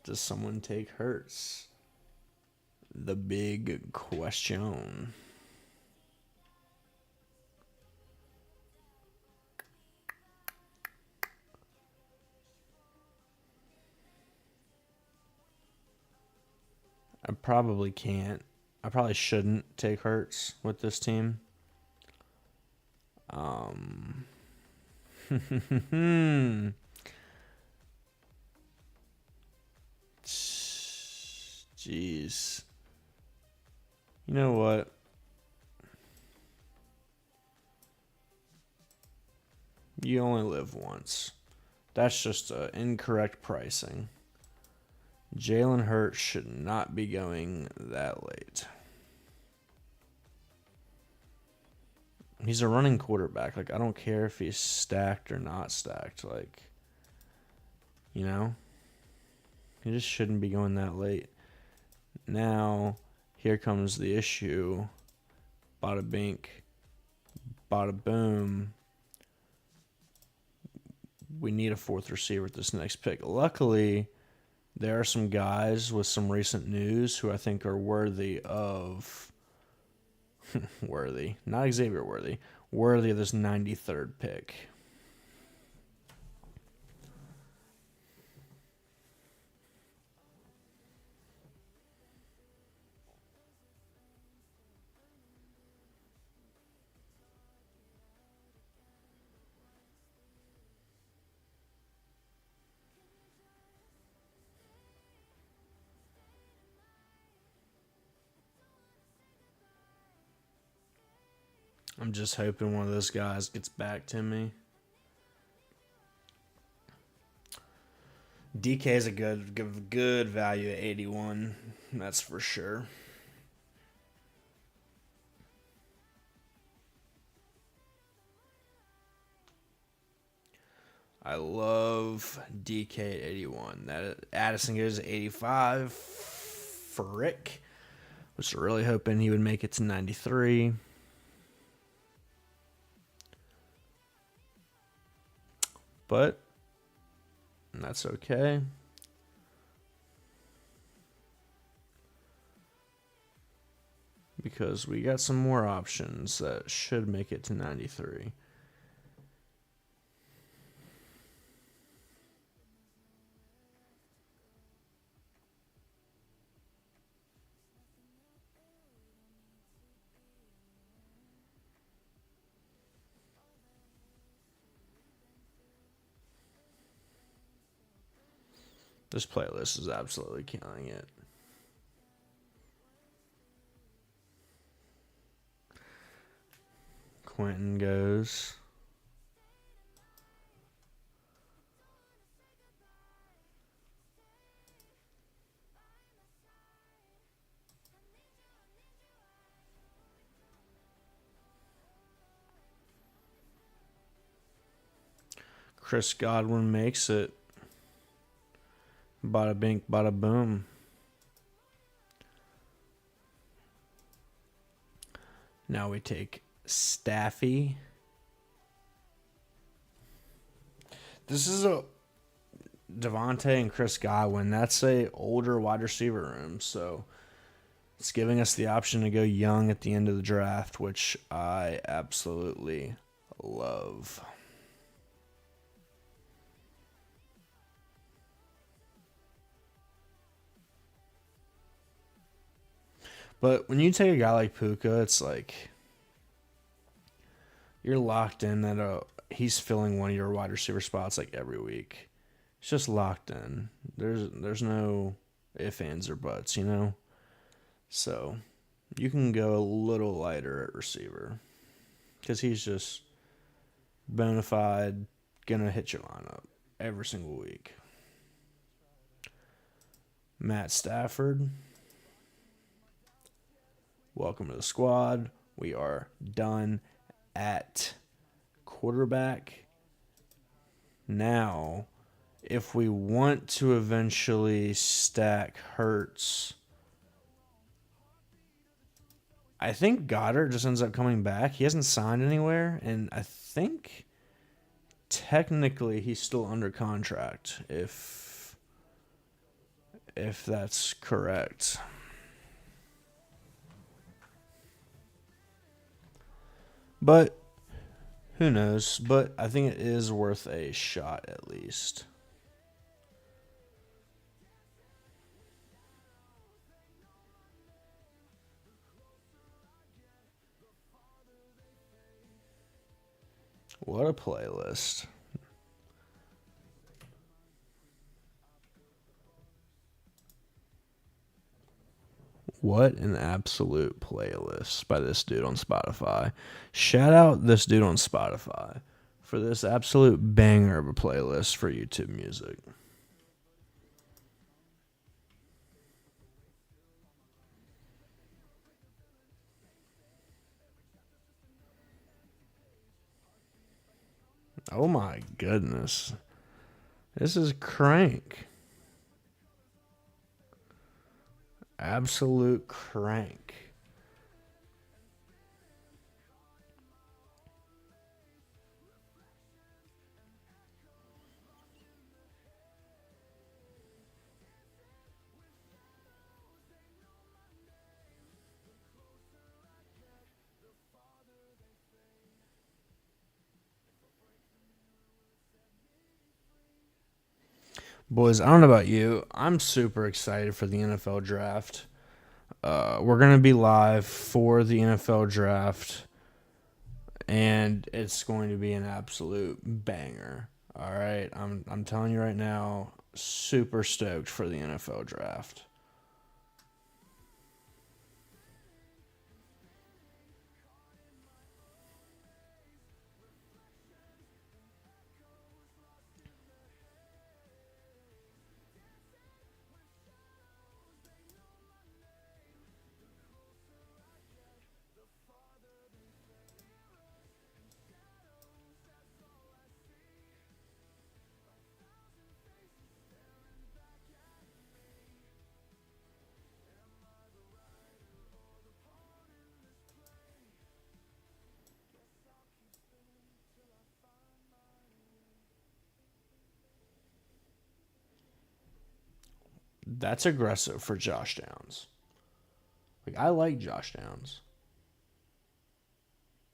Does someone take Hurts? The big question. I probably can't. I probably shouldn't take Hurts with this team. Jeez. You know what? You only live once. That's just incorrect pricing. Jalen Hurts should not be going that late. He's a running quarterback. Like, I don't care if he's stacked or not stacked. Like, you know? He just shouldn't be going that late. Now, here comes the issue. Bada bink. Bada boom. We need a fourth receiver with this next pick. Luckily, there are some guys with some recent news who I think are worthy of... worthy. Not Xavier worthy. Worthy of this 93rd pick. I'm just hoping one of those guys gets back to me. DK is a good value at 81. That's for sure. I love DK at 81. That Addison goes at 85 for Rick. Was really hoping he would make it to 93. But that's okay. Because we got some more options that should make it to 93. This playlist is absolutely killing it. Quentin goes. Chris Godwin makes it. Bada bink, bada boom. Now we take Staffy. This is a Devontae and Chris Godwin. That's a older wide receiver room, so it's giving us the option to go young at the end of the draft, which I absolutely love. But when you take a guy like Puka, it's like you're locked in that he's filling one of your wide receiver spots like every week. It's just locked in. There's no ifs, ands, or buts, you know? So you can go a little lighter at receiver because he's just bona fide going to hit your lineup every single week. Matt Stafford. Welcome to the squad. We are done at quarterback. Now, if we want to eventually stack Hurts, I think Goddard just ends up coming back. He hasn't signed anywhere, and I think technically he's still under contract if that's correct. But who knows? But I think it is worth a shot at least. What a playlist. What an absolute playlist by this dude on Spotify. Shout out this dude on Spotify for this absolute banger of a playlist for YouTube music. Oh my goodness. This is crank. Absolute crank. Boys, I don't know about you. I'm super excited for the NFL draft. We're going to be live for the NFL draft, and it's going to be an absolute banger. All right, I'm telling you right now, super stoked for the NFL draft. That's aggressive for Josh Downs. Like, I like Josh Downs.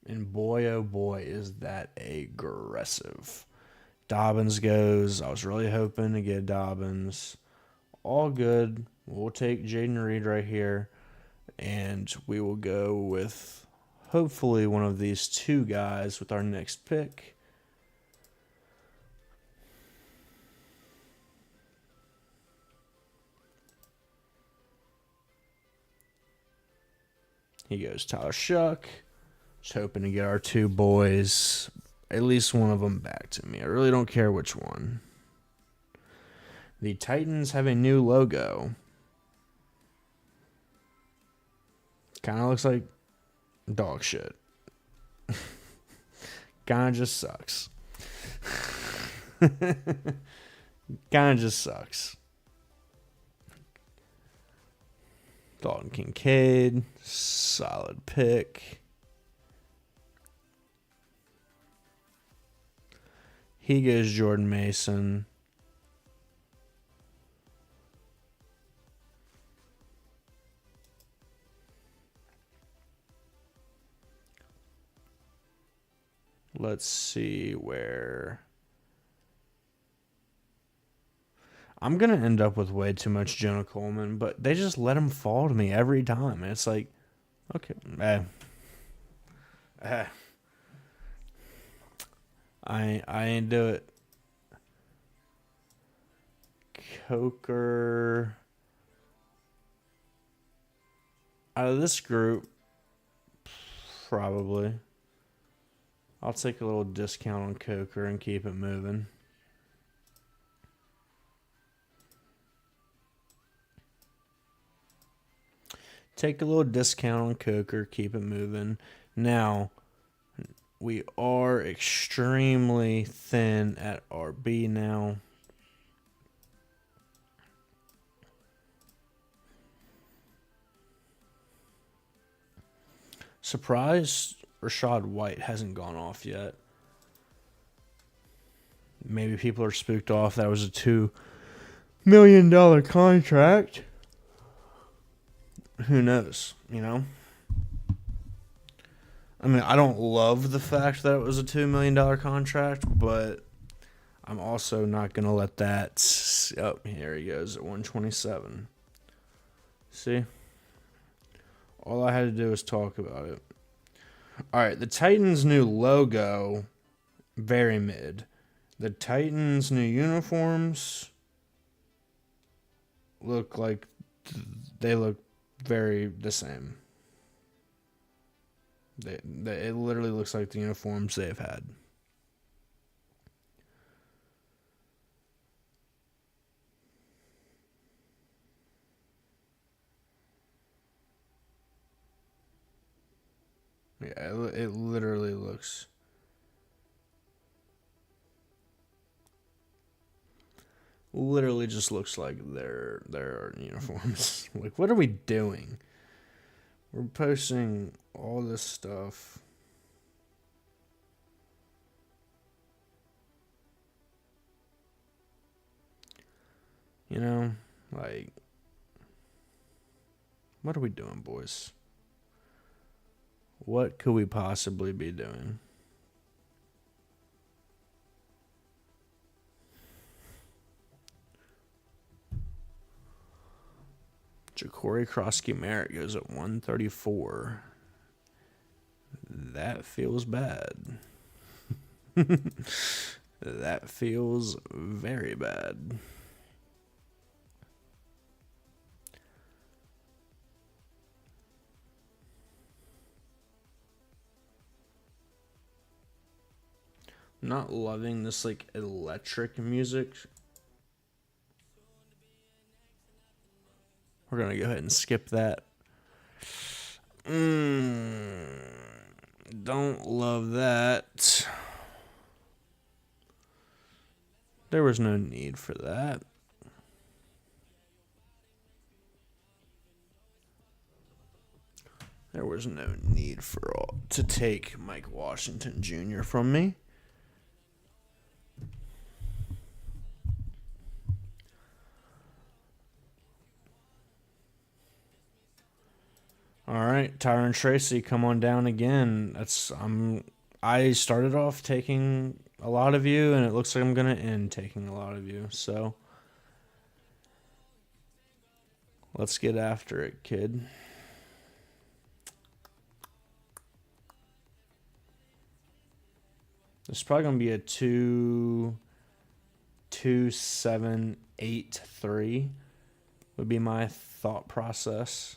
And boy, oh boy, is that aggressive. Dobbins goes. I was really hoping to get Dobbins. All good. We'll take Jaden Reed right here. And we will go with hopefully one of these two guys with our next pick. He goes Tyler Shuck. Just hoping to get our two boys, at least one of them, back to me. I really don't care which one. The Titans have a new logo. Kind of looks like dog shit. Kind of just sucks. Kind of just sucks. Dalton Kincaid, solid pick. He goes Jordan Mason. Let's see where. I'm going to end up with way too much Jonah Coleman, but they just let him fall to me every time. And it's like, okay, I ain't do it. Coker. Out of this group, probably. I'll take a little discount on Coker and keep it moving. Take a little discount on Coker, keep it moving. Now, we are extremely thin at RB now. Surprised Rashad White hasn't gone off yet. Maybe people are spooked off. That was a $2 million contract. Who knows, you know? I mean, I don't love the fact that it was a $2 million contract, but I'm also not going to let that... Oh, here he goes at 127. See? All I had to do was talk about it. All right, the Titans' new logo, very mid. The Titans' new uniforms look like they look very the same. It literally looks like the uniforms they've had. Yeah, it literally looks... Literally just looks like their uniforms. Like, what are we doing? We're posting all this stuff. You know, like, what are we doing, boys? What could we possibly be doing? Ja'Cory Krosky-Merritt goes at 134. That feels bad. That feels very bad. Not loving this like electric music. We're gonna go ahead and skip that. Don't love that. There was no need for that. There was no need to take Mike Washington Jr. from me. All right, Tyron Tracy, come on down again. I started off taking a lot of you, and it looks like I'm gonna end taking a lot of you. So let's get after it, kid. This is probably gonna be a 2.2783 would be my thought process.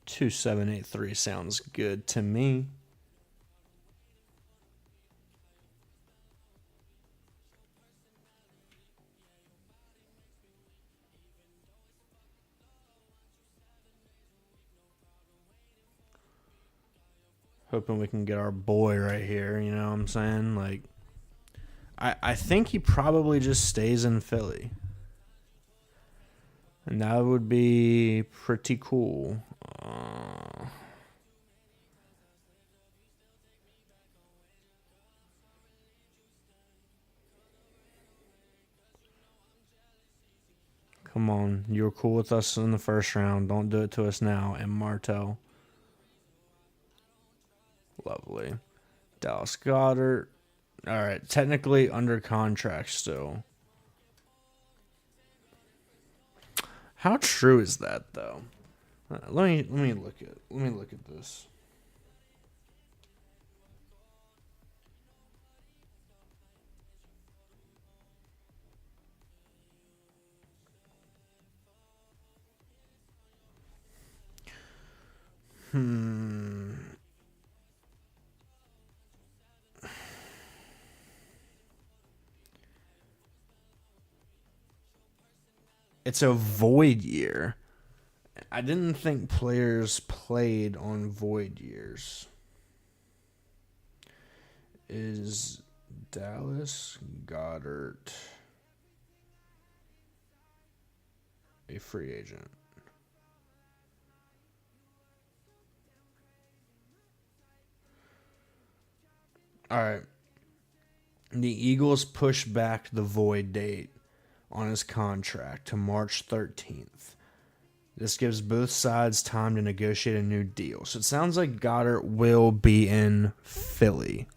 2.783 sounds good to me. Hoping we can get our boy right here, you know what I'm saying? Like, I think he probably just stays in Philly. And that would be pretty cool. Come on. You were cool with us in the first round. Don't do it to us now. And Martell. Lovely. Dallas Goedert. All right. Technically under contract still. How true is that, though? Let me look at this. It's a void year. I didn't think players played on void years. Is Dallas Goedert a free agent? All right. The Eagles push back the void date on his contract to March 13th. This gives both sides time to negotiate a new deal. So it sounds like Goddard will be in Philly.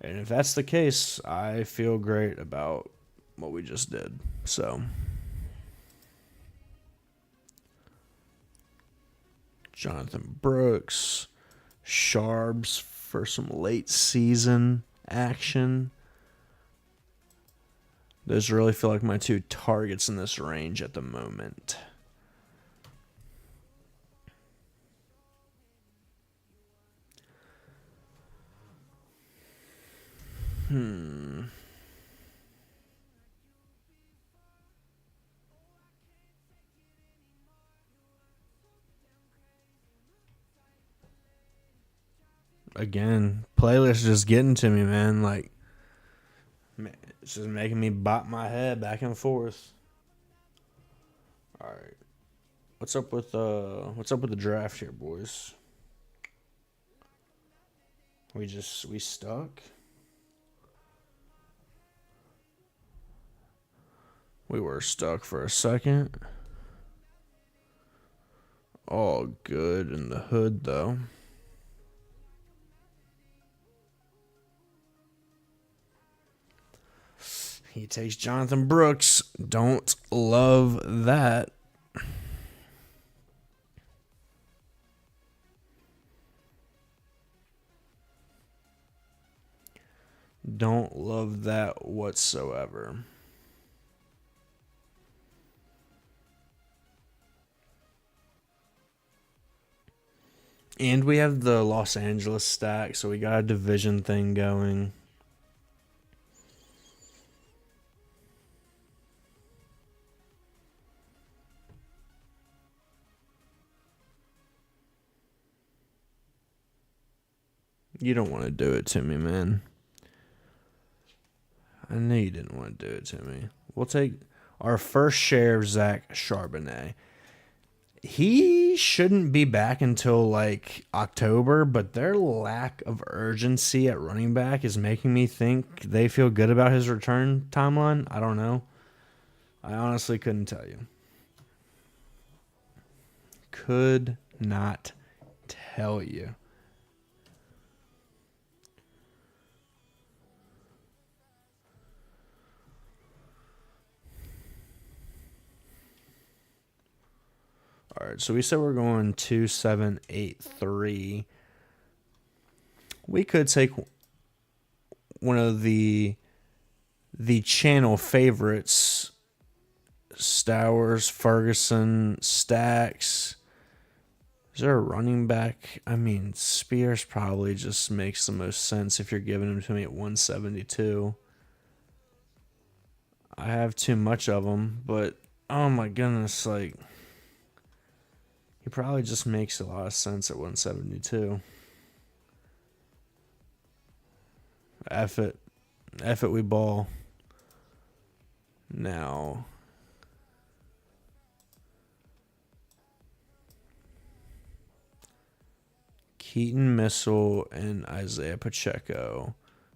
And if that's the case, I feel great about what we just did. So, Jonathan Brooks, Sharbs for some late season action. Those really feel like my two targets in this range at the moment. Again, playlist just getting to me, man. Like, it's just making me bop my head back and forth. All right, what's up with the draft here, boys? We stuck. We were stuck for a second. All good in the hood, though. He takes Jonathan Brooks. Don't love that. Don't love that whatsoever. And we have the Los Angeles stack, so we got a division thing going. You don't want to do it to me, man. I knew you didn't want to do it to me. We'll take our first share of Zach Charbonnet. He shouldn't be back until like October, but their lack of urgency at running back is making me think they feel good about his return timeline. I don't know. I honestly couldn't tell you. Could not tell you. All right, so we said we're going 2, 7, 8, 3. We could take one of the channel favorites, Stowers, Ferguson, Stacks. Is there a running back? I mean, Spears probably just makes the most sense if you're giving him to me at 172. I have too much of them, but oh my goodness, like, he probably just makes a lot of sense at 172. F it, we ball. Now, Keaton Missile and Isaiah Pacheco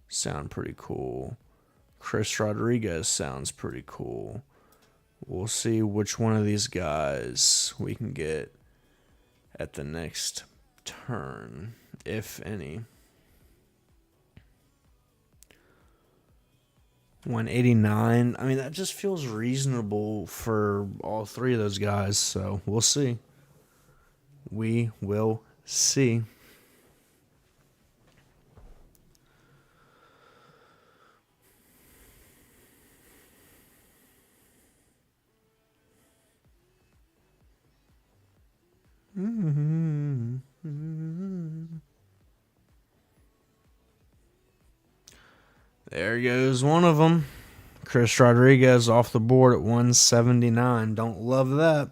sound pretty cool. Chris Rodriguez sounds pretty cool. We'll see which one of these guys we can get at the next turn, if any. 189. I mean, that just feels reasonable for all three of those guys, so we'll see. We will see. There goes one of them. Chris Rodriguez off the board at 179. Don't love that.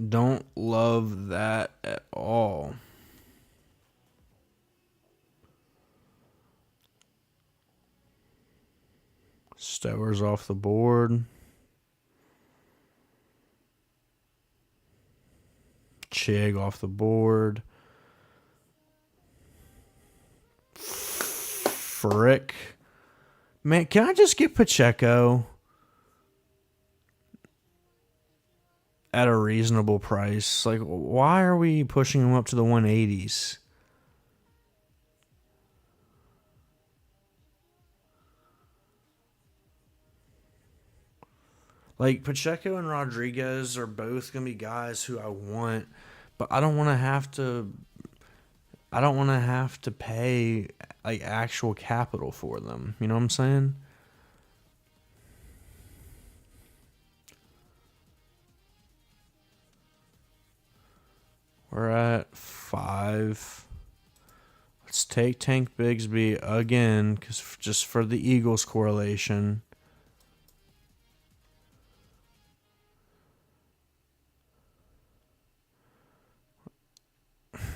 Don't love that at all. Stowers off the board. Chig off the board. Frick. Man, can I just get Pacheco at a reasonable price? Like, why are we pushing him up to the 180s? Like, Pacheco and Rodriguez are both going to be guys who I want, but I don't want to have to. I don't want to have to pay like actual capital for them. You know what I'm saying? We're at 5. Let's take Tank Bigsby again, just for the Eagles correlation.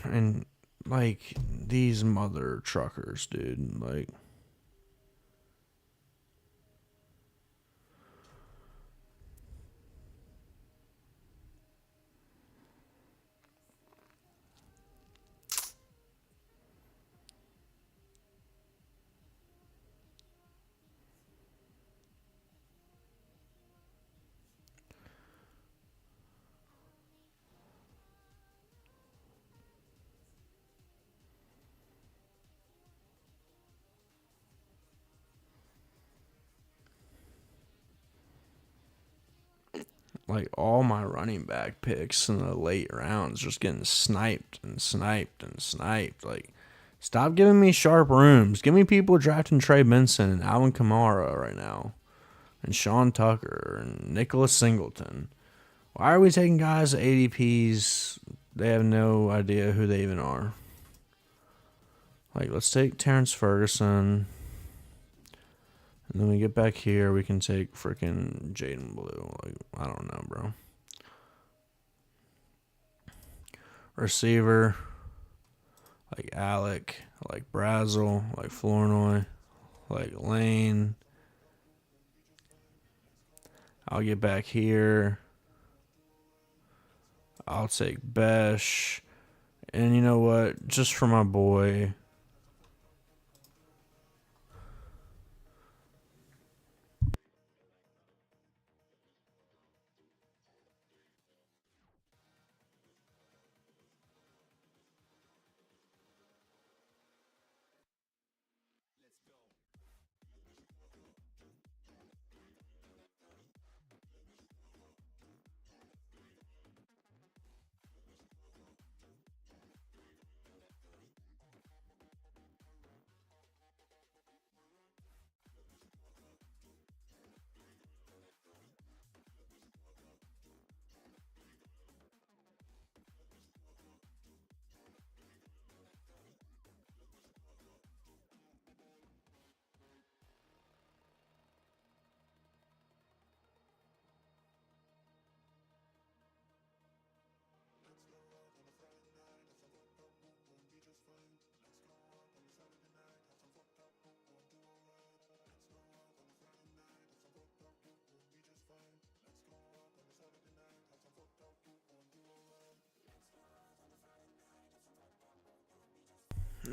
And like these mother truckers, dude. Like all my running back picks in the late rounds just getting sniped and sniped and sniped. Like, stop giving me sharp rooms. Give me people drafting Trey Benson and Alvin Kamara right now, and Sean Tucker and Nicholas Singleton. Why are we taking guys at ADPs? They have no idea who they even are. Like, let's take Terrence Ferguson. And then we get back here, we can take freaking Jaden Blue. Like, I don't know, bro. Receiver, like Alec, like Brazel, like Flournoy, like Lane. I'll get back here. I'll take Besh. And you know what? Just for my boy.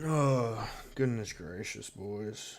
Oh, goodness gracious, boys.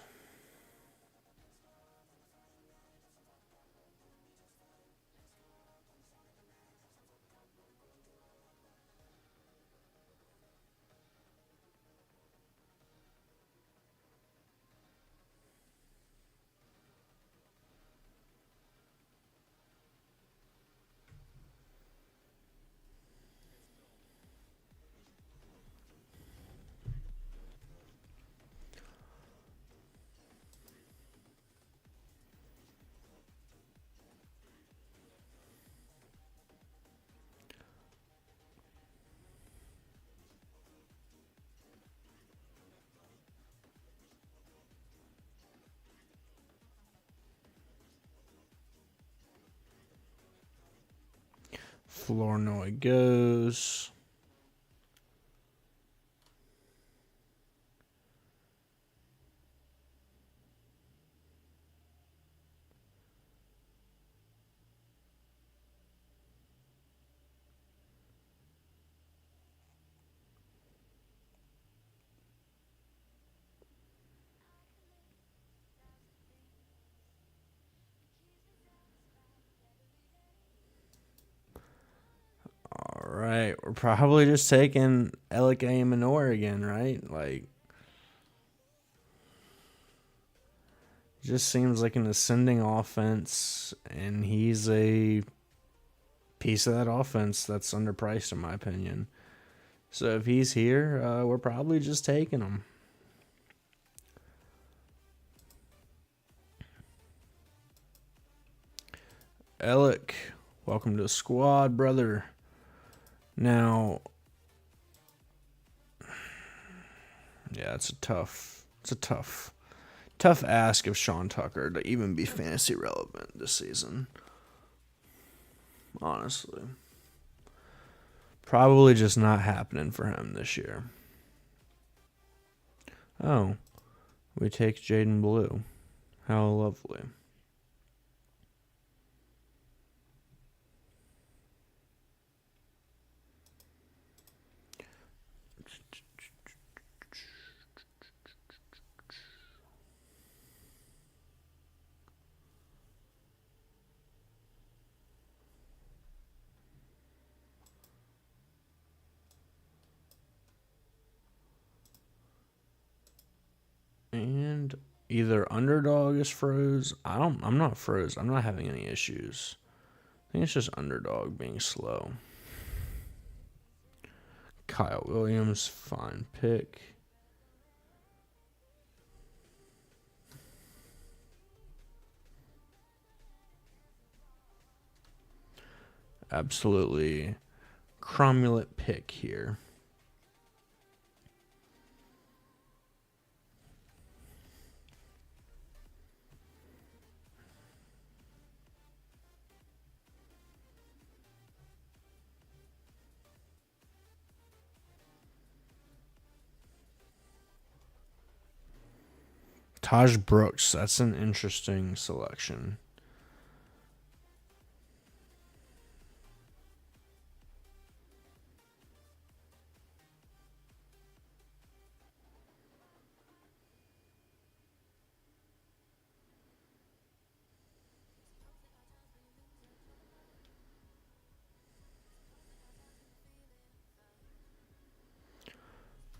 Flournoy goes. Right, we're probably just taking Alec A. Minor again, right? Like, just seems like an ascending offense, and he's a piece of that offense that's underpriced, in my opinion. So if he's here, we're probably just taking him. Alec, welcome to the squad, brother. Now, yeah, it's a tough ask of Sean Tucker to even be fantasy relevant this season. Honestly. Probably just not happening for him this year. Oh, we take Jaden Blue. How lovely. And either Underdog is froze. I'm not froze. I'm not having any issues. I think it's just Underdog being slow. Kyle Williams, fine pick. Absolutely cromulent pick here. Taj Brooks, that's an interesting selection.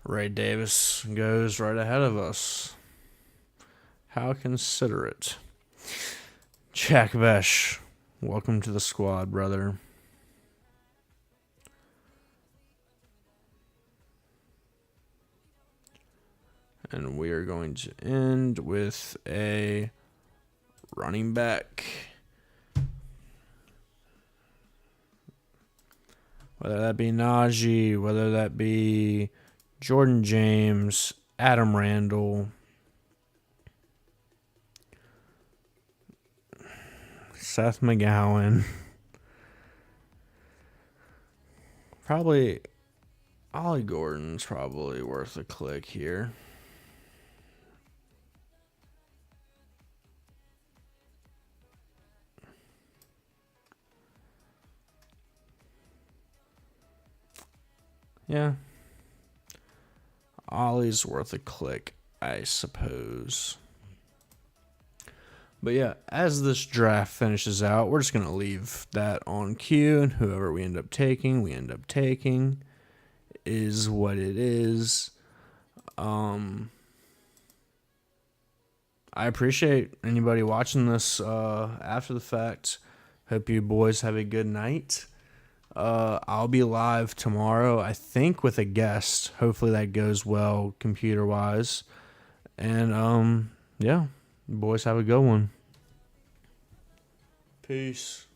Ray Davis goes right ahead of us. How considerate. Jack Vesh, welcome to the squad, brother. And we are going to end with a running back. Whether that be Najee, whether that be Jordan James, Adam Randall, Seth McGowan. Probably Ollie Gordon's probably worth a click here. Yeah. Ollie's worth a click, I suppose. But yeah, as this draft finishes out, we're just going to leave that on cue, and whoever we end up taking, is what it is. I appreciate anybody watching this after the fact. Hope you boys have a good night. I'll be live tomorrow, I think, with a guest. Hopefully that goes well computer-wise. And, yeah, boys have a good one. Peace.